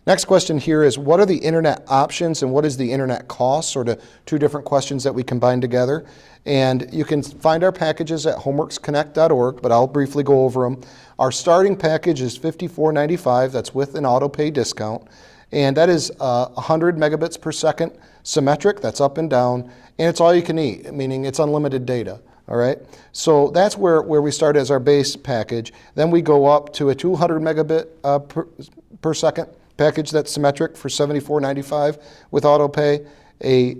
Next question here is, what are the internet options and what is the internet cost? Sort of two different questions that we combined together. And you can find our packages at homeworksconnect.org, but I'll briefly go over them. Our starting package is $54.95. That's with an auto pay discount. And that is 100 megabits per second symmetric. That's up and down. And it's all you can eat, meaning it's unlimited data. All right, so that's where we start as our base package. Then we go up to a 200 megabit per second package that's symmetric for $74.95 with auto pay, a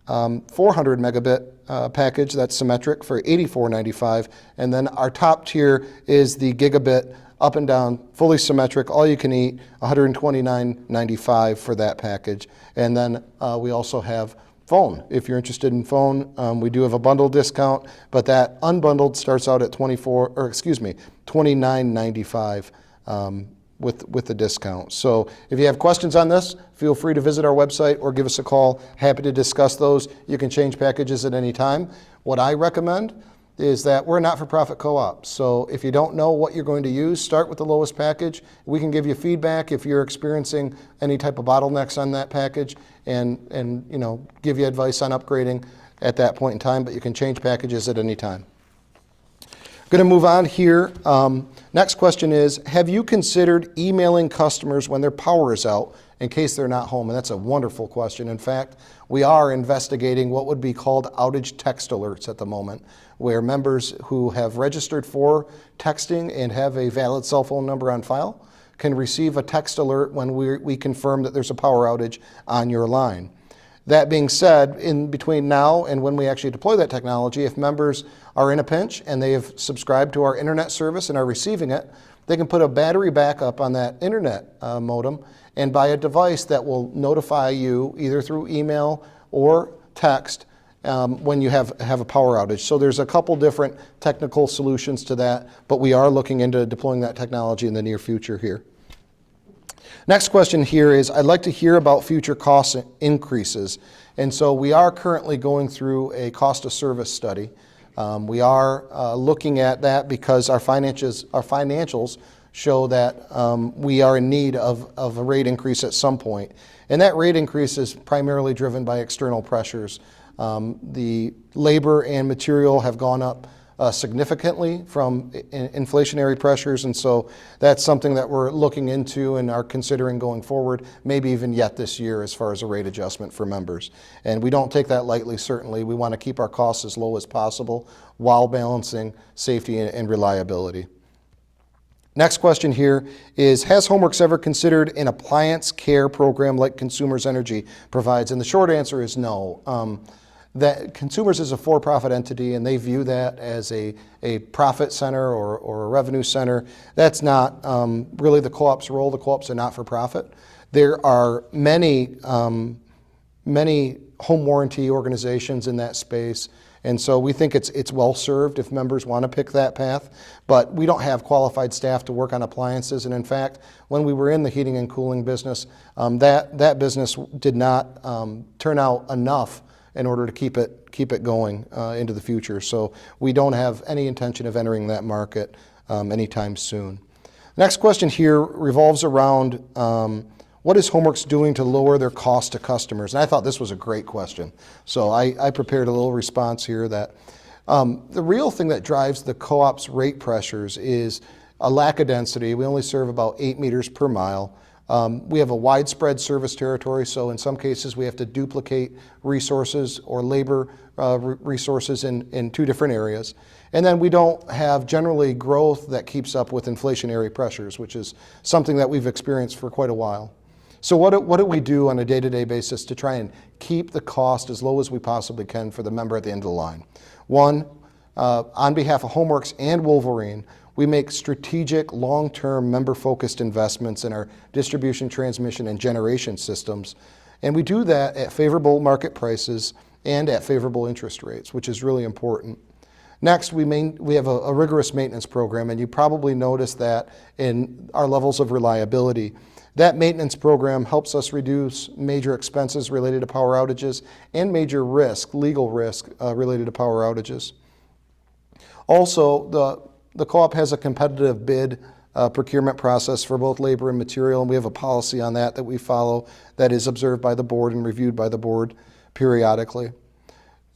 400 megabit package that's symmetric for $84.95, and then our top tier is the gigabit up and down, fully symmetric, all you can eat, $129.95 for that package. And then we also have phone. If you're interested in phone, we do have a bundle discount, but that unbundled starts out at $29.95 with the discount. So if you have questions on this, feel free to visit our website or give us a call. Happy to discuss those. You can change packages at any time. What I recommend is that we're a not-for-profit co-op. So if you don't know what you're going to use, start with the lowest package. We can give you feedback if you're experiencing any type of bottlenecks on that package and give you advice on upgrading at that point in time, but you can change packages at any time. Going to move on here. Next question is, have you considered emailing customers when their power is out in case they're not home? And that's a wonderful question. In fact, we are investigating what would be called outage text alerts at the moment, where members who have registered for texting and have a valid cell phone number on file can receive a text alert when we confirm that there's a power outage on your line. That being said, in between now and when we actually deploy that technology, if members are in a pinch and they have subscribed to our internet service and are receiving it, they can put a battery backup on that internet modem and buy a device that will notify you either through email or text when you have a power outage. So there's a couple different technical solutions to that, but we are looking into deploying that technology in the near future here. Next question here is, I'd like to hear about future cost increases. And so we are currently going through a cost of service study. We are looking at that because our financials show that we are in need of a rate increase at some point. And that rate increase is primarily driven by external pressures. The labor and material have gone up significantly from inflationary pressures, and so that's something that we're looking into and are considering going forward, maybe even yet this year as far as a rate adjustment for members. And we don't take that lightly, certainly. We want to keep our costs as low as possible while balancing safety and reliability. Next question here is, has Homeworks ever considered an appliance care program like Consumers Energy provides? And the short answer is no. That Consumers is a for-profit entity, and they view that as a profit center or a revenue center. That's not really the co-op's role. The co-ops are not for profit. There are many home warranty organizations in that space, and so we think it's well served if members want to pick that path. But we don't have qualified staff to work on appliances, and in fact, when we were in the heating and cooling business, that business did not turn out enough in order to keep it going into the future. So we don't have any intention of entering that market anytime soon. Next question here revolves around what is Homeworks doing to lower their cost to customers? And I thought this was a great question. So I prepared a little response here that the real thing that drives the co-op's rate pressures is a lack of density. We only serve about 8 meters per mile. We have a widespread service territory, so in some cases we have to duplicate resources or labor resources in 2 different areas. And then we don't have generally growth that keeps up with inflationary pressures, which is something that we've experienced for quite a while. So what do we do on a day-to-day basis to try and keep the cost as low as we possibly can for the member at the end of the line? One, on behalf of Homeworks and Wolverine, we make strategic, long-term, member-focused investments in our distribution, transmission, and generation systems. And we do that at favorable market prices and at favorable interest rates, which is really important. Next, we have a rigorous maintenance program, and you probably noticed that in our levels of reliability. That maintenance program helps us reduce major expenses related to power outages and major risk, legal risk, related to power outages. Also, the co-op has a competitive bid procurement process for both labor and material, and we have a policy on that we follow that is observed by the board and reviewed by the board periodically.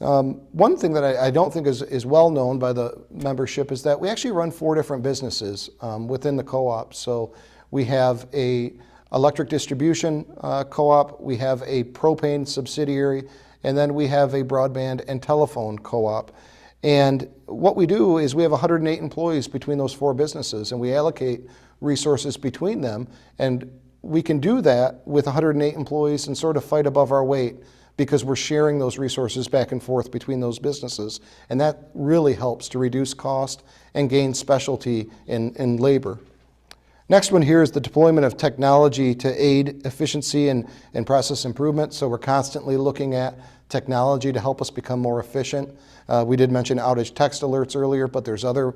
One thing that I don't think is well known by the membership is that we actually run 4 different businesses within the co-op. So we have a electric distribution co-op, we have a propane subsidiary, and then we have a broadband and telephone co-op. And what we do is we have 108 employees between those 4 businesses, and we allocate resources between them. And we can do that with 108 employees and sort of fight above our weight because we're sharing those resources back and forth between those businesses. And that really helps to reduce cost and gain specialty in labor. Next one here is the deployment of technology to aid efficiency and process improvement. So we're constantly looking at technology to help us become more efficient. We did mention outage text alerts earlier, but there's other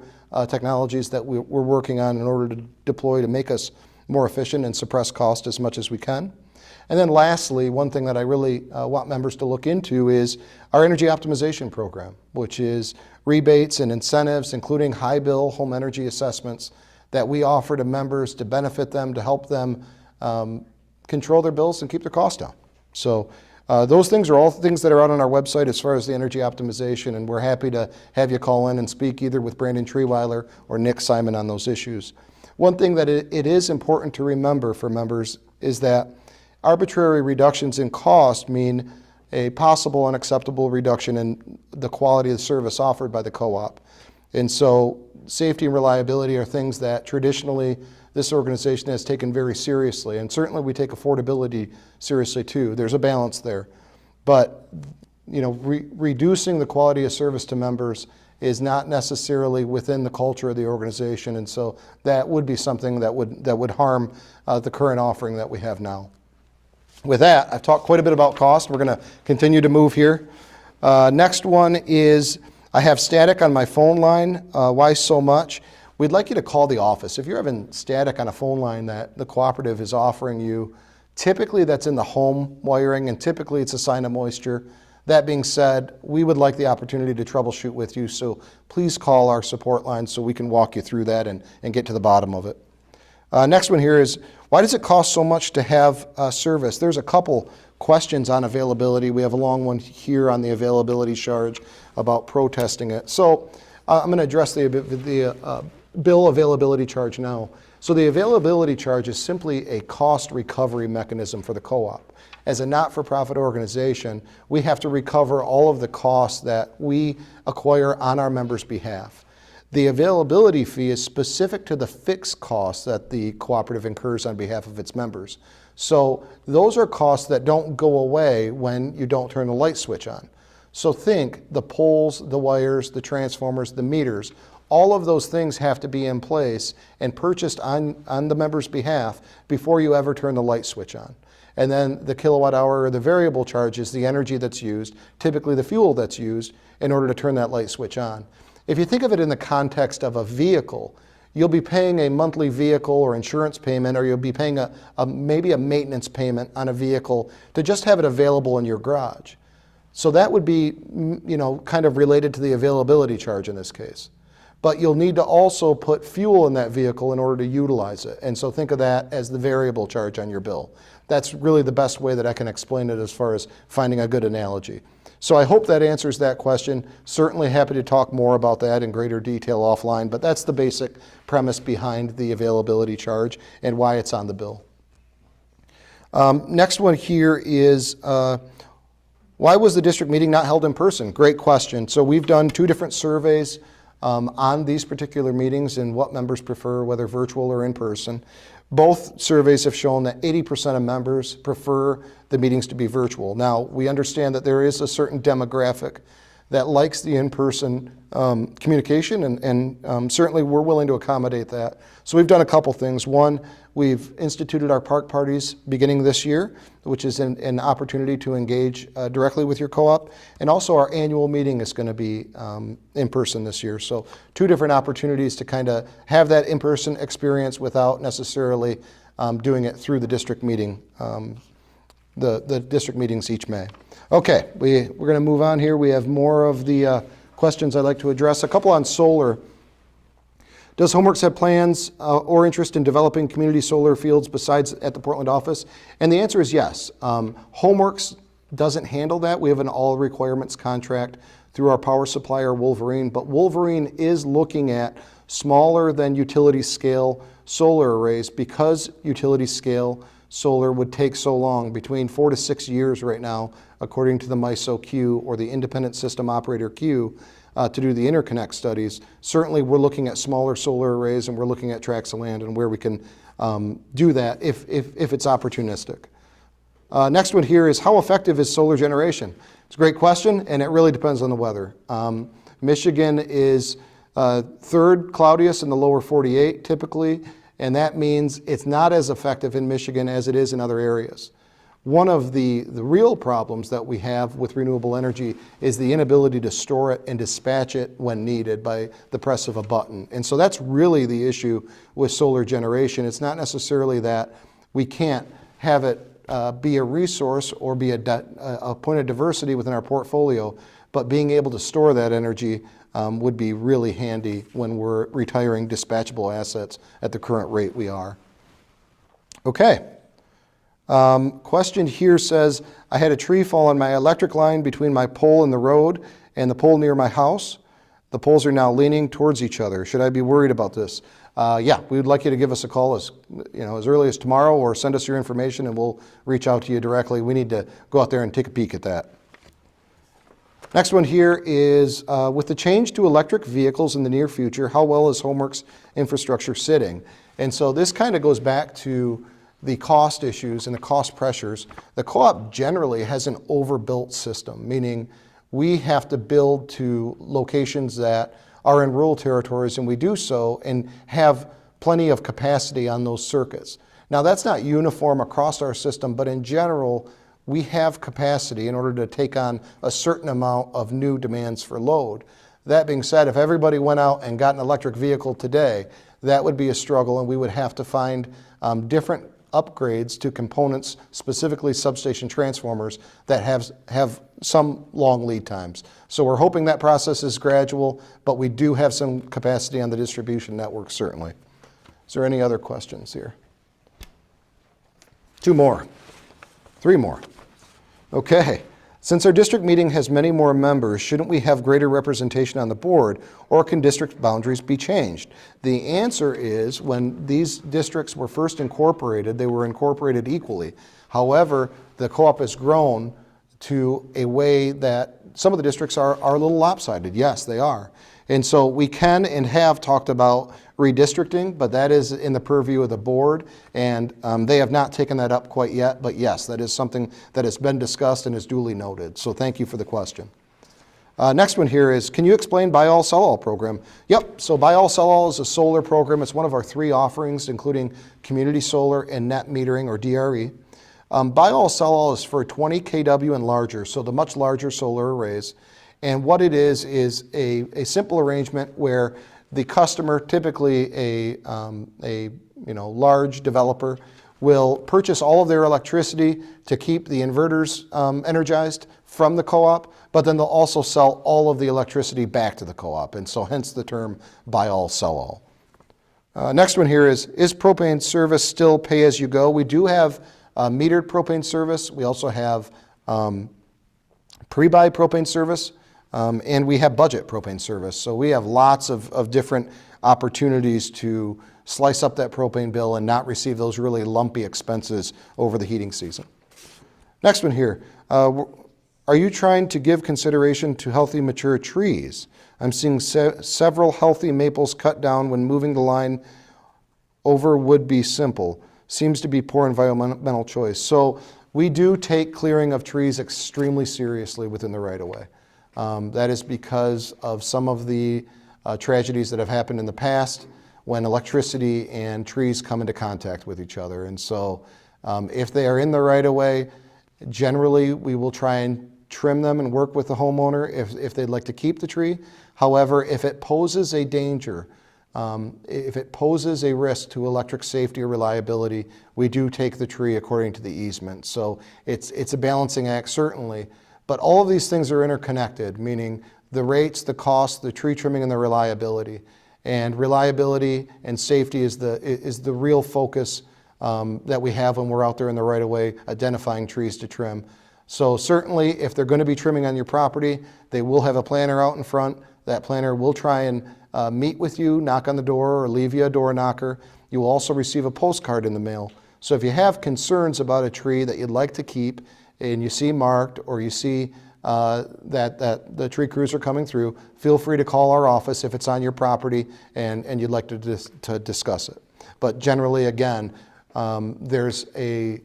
technologies that we're working on in order to deploy to make us more efficient and suppress cost as much as we can. And then lastly, one thing that I really want members to look into is our energy optimization program, which is rebates and incentives, including high bill home energy assessments that we offer to members to benefit them, to help them control their bills and keep their costs down. So those things are all things that are out on our website as far as the energy optimization, and we're happy to have you call in and speak either with Brandon Treeweiler or Nick Simon on those issues. One thing that it is important to remember for members is that arbitrary reductions in cost mean a possible unacceptable reduction in the quality of the service offered by the co-op. And so safety and reliability are things that traditionally this organization has taken very seriously, and certainly we take affordability seriously too. There's a balance there. But reducing the quality of service to members is not necessarily within the culture of the organization, and so that would be something that would harm the current offering that we have now. With that, I've talked quite a bit about cost. We're going to continue to move here. Next one is I have static on my phone line. Why so much? We'd like you to call the office. If you're having static on a phone line that the cooperative is offering you, typically that's in the home wiring, and typically it's a sign of moisture. That being said, we would like the opportunity to troubleshoot with you, so please call our support line so we can walk you through that and get to the bottom of it. Next one here is, why does it cost so much to have service? There's a couple questions on availability. We have a long one here on the availability charge about protesting it. So I'm going to address the bill availability charge now. So the availability charge is simply a cost recovery mechanism for the co-op. As a not-for-profit organization, we have to recover all of the costs that we acquire on our members' behalf. The availability fee is specific to the fixed costs that the cooperative incurs on behalf of its members. So those are costs that don't go away when you don't turn the light switch on. So think the poles, the wires, the transformers, the meters, all of those things have to be in place and purchased on the member's behalf before you ever turn the light switch on. And then the kilowatt hour or the variable charge is the energy that's used, typically the fuel that's used, in order to turn that light switch on. If you think of it in the context of a vehicle, you'll be paying a monthly vehicle or insurance payment, or you'll be paying maybe a maintenance payment on a vehicle to just have it available in your garage. So that would be, kind of related to the availability charge in this case. But you'll need to also put fuel in that vehicle in order to utilize it. And so think of that as the variable charge on your bill. That's really the best way that I can explain it as far as finding a good analogy. So I hope that answers that question. Certainly happy to talk more about that in greater detail offline, but that's the basic premise behind the availability charge and why it's on the bill. Next one here is, why was the district meeting not held in person? Great question. So we've done 2 different surveys on these particular meetings and what members prefer, whether virtual or in person. Both surveys have shown that 80% of members prefer the meetings to be virtual. Now, we understand that there is a certain demographic that likes the in-person communication, and certainly we're willing to accommodate that. So we've done a couple things. One, we've instituted our park parties beginning this year, which is an opportunity to engage directly with your co-op. And also our annual meeting is going to be in person this year. So 2 different opportunities to kind of have that in-person experience without necessarily doing it through the district meeting, the district meetings each May. Okay, we're going to move on here. We have more of the questions I'd like to address. A couple on solar. Does HomeWorks have plans or interest in developing community solar fields besides at the Portland office? And the answer is yes. HomeWorks doesn't handle that. We have an all requirements contract through our power supplier, Wolverine, but Wolverine is looking at smaller than utility scale solar arrays because utility scale solar would take so long, between 4 to 6 years right now, according to the MISO queue or the Independent System Operator queue, to do the interconnect studies. Certainly we're looking at smaller solar arrays and we're looking at tracts of land and where we can do that if it's opportunistic. Next one here is, how effective is solar generation? It's a great question, and it really depends on the weather. Michigan is third cloudiest in the lower 48 typically, and that means it's not as effective in Michigan as it is in other areas. One of the real problems that we have with renewable energy is the inability to store it and dispatch it when needed by the press of a button. And so that's really the issue with solar generation. It's not necessarily that we can't have it be a resource or be a point of diversity within our portfolio, but being able to store that energy would be really handy when we're retiring dispatchable assets at the current rate we are. Okay. Question here says, I had a tree fall on my electric line between my pole and the road and the pole near my house. The poles are now leaning towards each other. Should I be worried about this? Yeah, we would like you to give us a call as early as tomorrow, or send us your information and we'll reach out to you directly. We need to go out there and take a peek at that. Next one here is, with the change to electric vehicles in the near future, how well is HomeWorks infrastructure sitting? And so this kind of goes back to the cost issues and the cost pressures. The co-op generally has an overbuilt system, meaning we have to build to locations that are in rural territories, and we do so and have plenty of capacity on those circuits. Now that's not uniform across our system, but in general, we have capacity in order to take on a certain amount of new demands for load. That being said, if everybody went out and got an electric vehicle today, that would be a struggle, and we would have to find different upgrades to components, specifically substation transformers, that have some long lead times. So we're hoping that process is gradual, but we do have some capacity on the distribution network, certainly. Is there any other questions here? 2 more. 3 more. Okay. Since our district meeting has many more members, shouldn't we have greater representation on the board, or can district boundaries be changed? The answer is, when these districts were first incorporated, they were incorporated equally. However, the co-op has grown to a way that some of the districts are a little lopsided. Yes, they are. And so we can and have talked about redistricting, but that is in the purview of the board, and they have not taken that up quite yet. But yes, that is something that has been discussed and is duly noted. So thank you for the question. Next one here is, can you explain Buy All Sell All program? Yep, so Buy All Sell All is a solar program. It's one of our 3 offerings, including community solar and net metering, or DRE. Buy All Sell All is for 20 kW and larger, so the much larger solar arrays. And what it is a simple arrangement where the customer, typically a large developer, will purchase all of their electricity to keep the inverters energized from the co-op, but then they'll also sell all of the electricity back to the co-op, and so hence the term Buy All Sell All. Next one here is propane service still pay as you go? We do have metered propane service. We also have pre-buy propane service, and we have budget propane service. So we have lots of different opportunities to slice up that propane bill and not receive those really lumpy expenses over the heating season. Next one here. Are you trying to give consideration to healthy mature trees? I'm seeing several healthy maples cut down when moving the line over would be simple. Seems to be poor environmental choice. So we do take clearing of trees extremely seriously within the right-of-way. That is because of some of the tragedies that have happened in the past when electricity and trees come into contact with each other. And so if they are in the right-of-way, generally we will try and trim them and work with the homeowner if they'd like to keep the tree. However, if it poses a danger, if it poses a risk to electric safety or reliability, we do take the tree according to the easement. So it's a balancing act, certainly, but all of these things are interconnected, meaning the rates, the cost, the tree trimming, and the reliability. And reliability and safety is the real focus that we have when we're out there in the right-of-way identifying trees to trim. So certainly, if they're going to be trimming on your property, they will have a planner out in front. That planner will try and meet with you, knock on the door, or leave you a door knocker. You will also receive a postcard in the mail. So if you have concerns about a tree that you'd like to keep and you see marked, or you see that the tree crews are coming through, feel free to call our office if it's on your property and you'd like to discuss it. But generally, again, there's a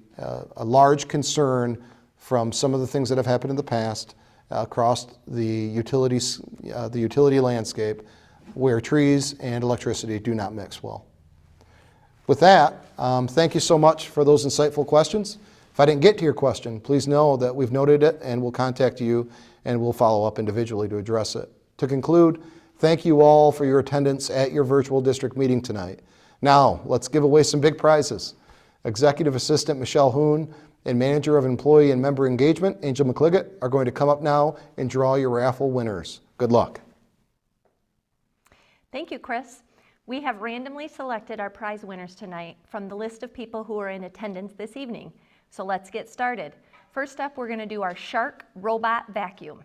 large concern from some of the things that have happened in the past across the utility landscape, where trees and electricity do not mix well. With that, thank you so much for those insightful questions. If I didn't get to your question, please know that we've noted it and we'll contact you and we'll follow up individually to address it. To conclude, thank you all for your attendance at your virtual district meeting tonight. Now, let's give away some big prizes. Executive Assistant Michelle Hoon and Manager of Employee and Member Engagement, Angel McCliggett, are going to come up now and draw your raffle winners. Good luck.
Thank you, Chris. We have randomly selected our prize winners tonight from the list of people who are in attendance this evening. So let's get started. First up, we're going to do our Shark Robot Vacuum,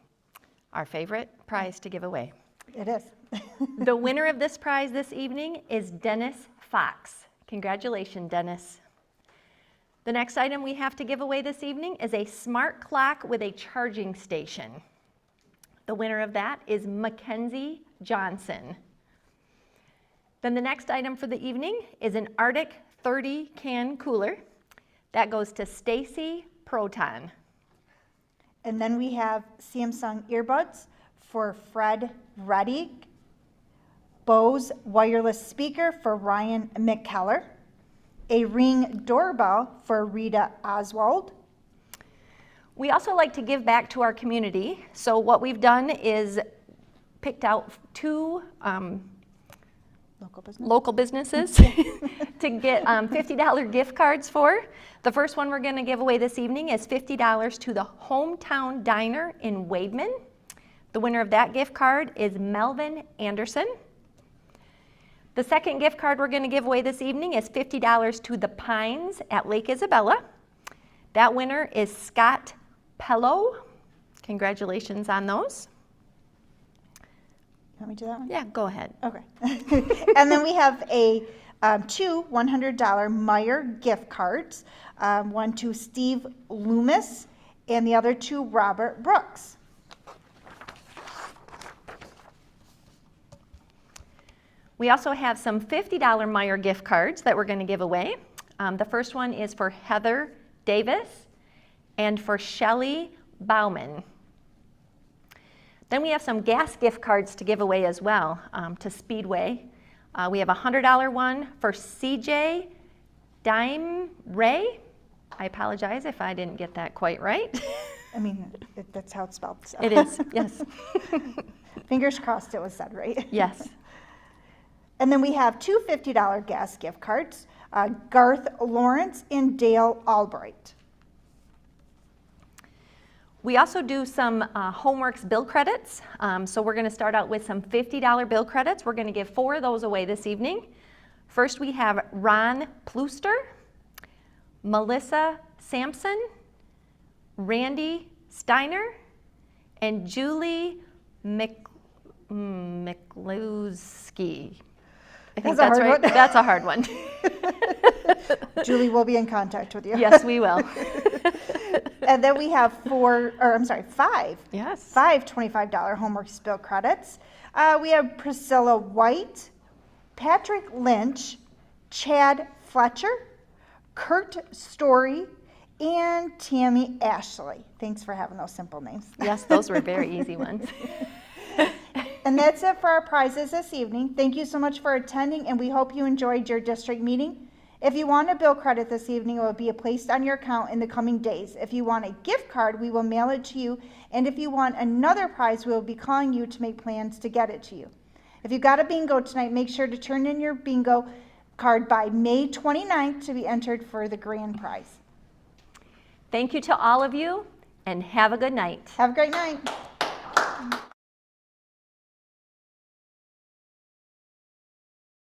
our favorite prize to give away.
It is.
The winner of this prize this evening is Dennis Fox. Congratulations, Dennis. The next item we have to give away this evening is a smart clock with a charging station. The winner of that is Mackenzie Johnson. Then the next item for the evening is an Arctic 30 can cooler. That goes to Stacy Proton.
And then we have Samsung earbuds for Fred Reddick, Bose wireless speaker for Ryan McKellar, a Ring doorbell for Rita Oswald.
We also like to give back to our community. So what we've done is picked out 2 local businesses to get $50 gift cards for. The first one we're going to give away this evening is $50 to the Hometown Diner in Wademan. The winner of that gift card is Melvin Anderson. The second gift card we're going to give away this evening is $50 to the Pines at Lake Isabella. That winner is Scott Pello. Congratulations on those.
Want me to do that one?
Yeah, go ahead.
Okay. And then we have a 2 $100 Meijer gift cards, one to Steve Loomis and the other to Robert Brooks.
We also have some $50 Meijer gift cards that we're going to give away. The first one is for Heather Davis and for Shelly Bauman. Then we have some gas gift cards to give away as well to Speedway. We have a $100 one for CJ Dime Ray. I apologize if I didn't get that quite right.
I mean, that's how it's spelled. So.
It is, yes.
Fingers crossed it was said right.
Yes.
And then we have two $50 gas gift cards, Garth Lawrence and Dale Albright.
We also do some Homeworks bill credits. So we're going to start out with some $50 bill credits. We're going to give 4 of those away this evening. First we have Ron Pluster, Melissa Sampson, Randy Steiner, and Julie McLewski. I think that's right. That's a hard one.
Julie will be in contact with you.
Yes, we will.
And then we have 5.
Yes.
5 $25 homework bill credits. We have Priscilla White, Patrick Lynch, Chad Fletcher, Kurt Story, and Tammy Ashley. Thanks for having those simple names.
Yes, those were very easy ones.
And that's it for our prizes this evening. Thank you so much for attending, and we hope you enjoyed your district meeting. If you want a bill credit this evening, it will be placed on your account in the coming days. If you want a gift card, we will mail it to you. And if you want another prize, we will be calling you to make plans to get it to you. If you got a bingo tonight, make sure to turn in your bingo card by May 29th to be entered for the grand prize.
Thank you to all of you, and have a good night.
Have a great night.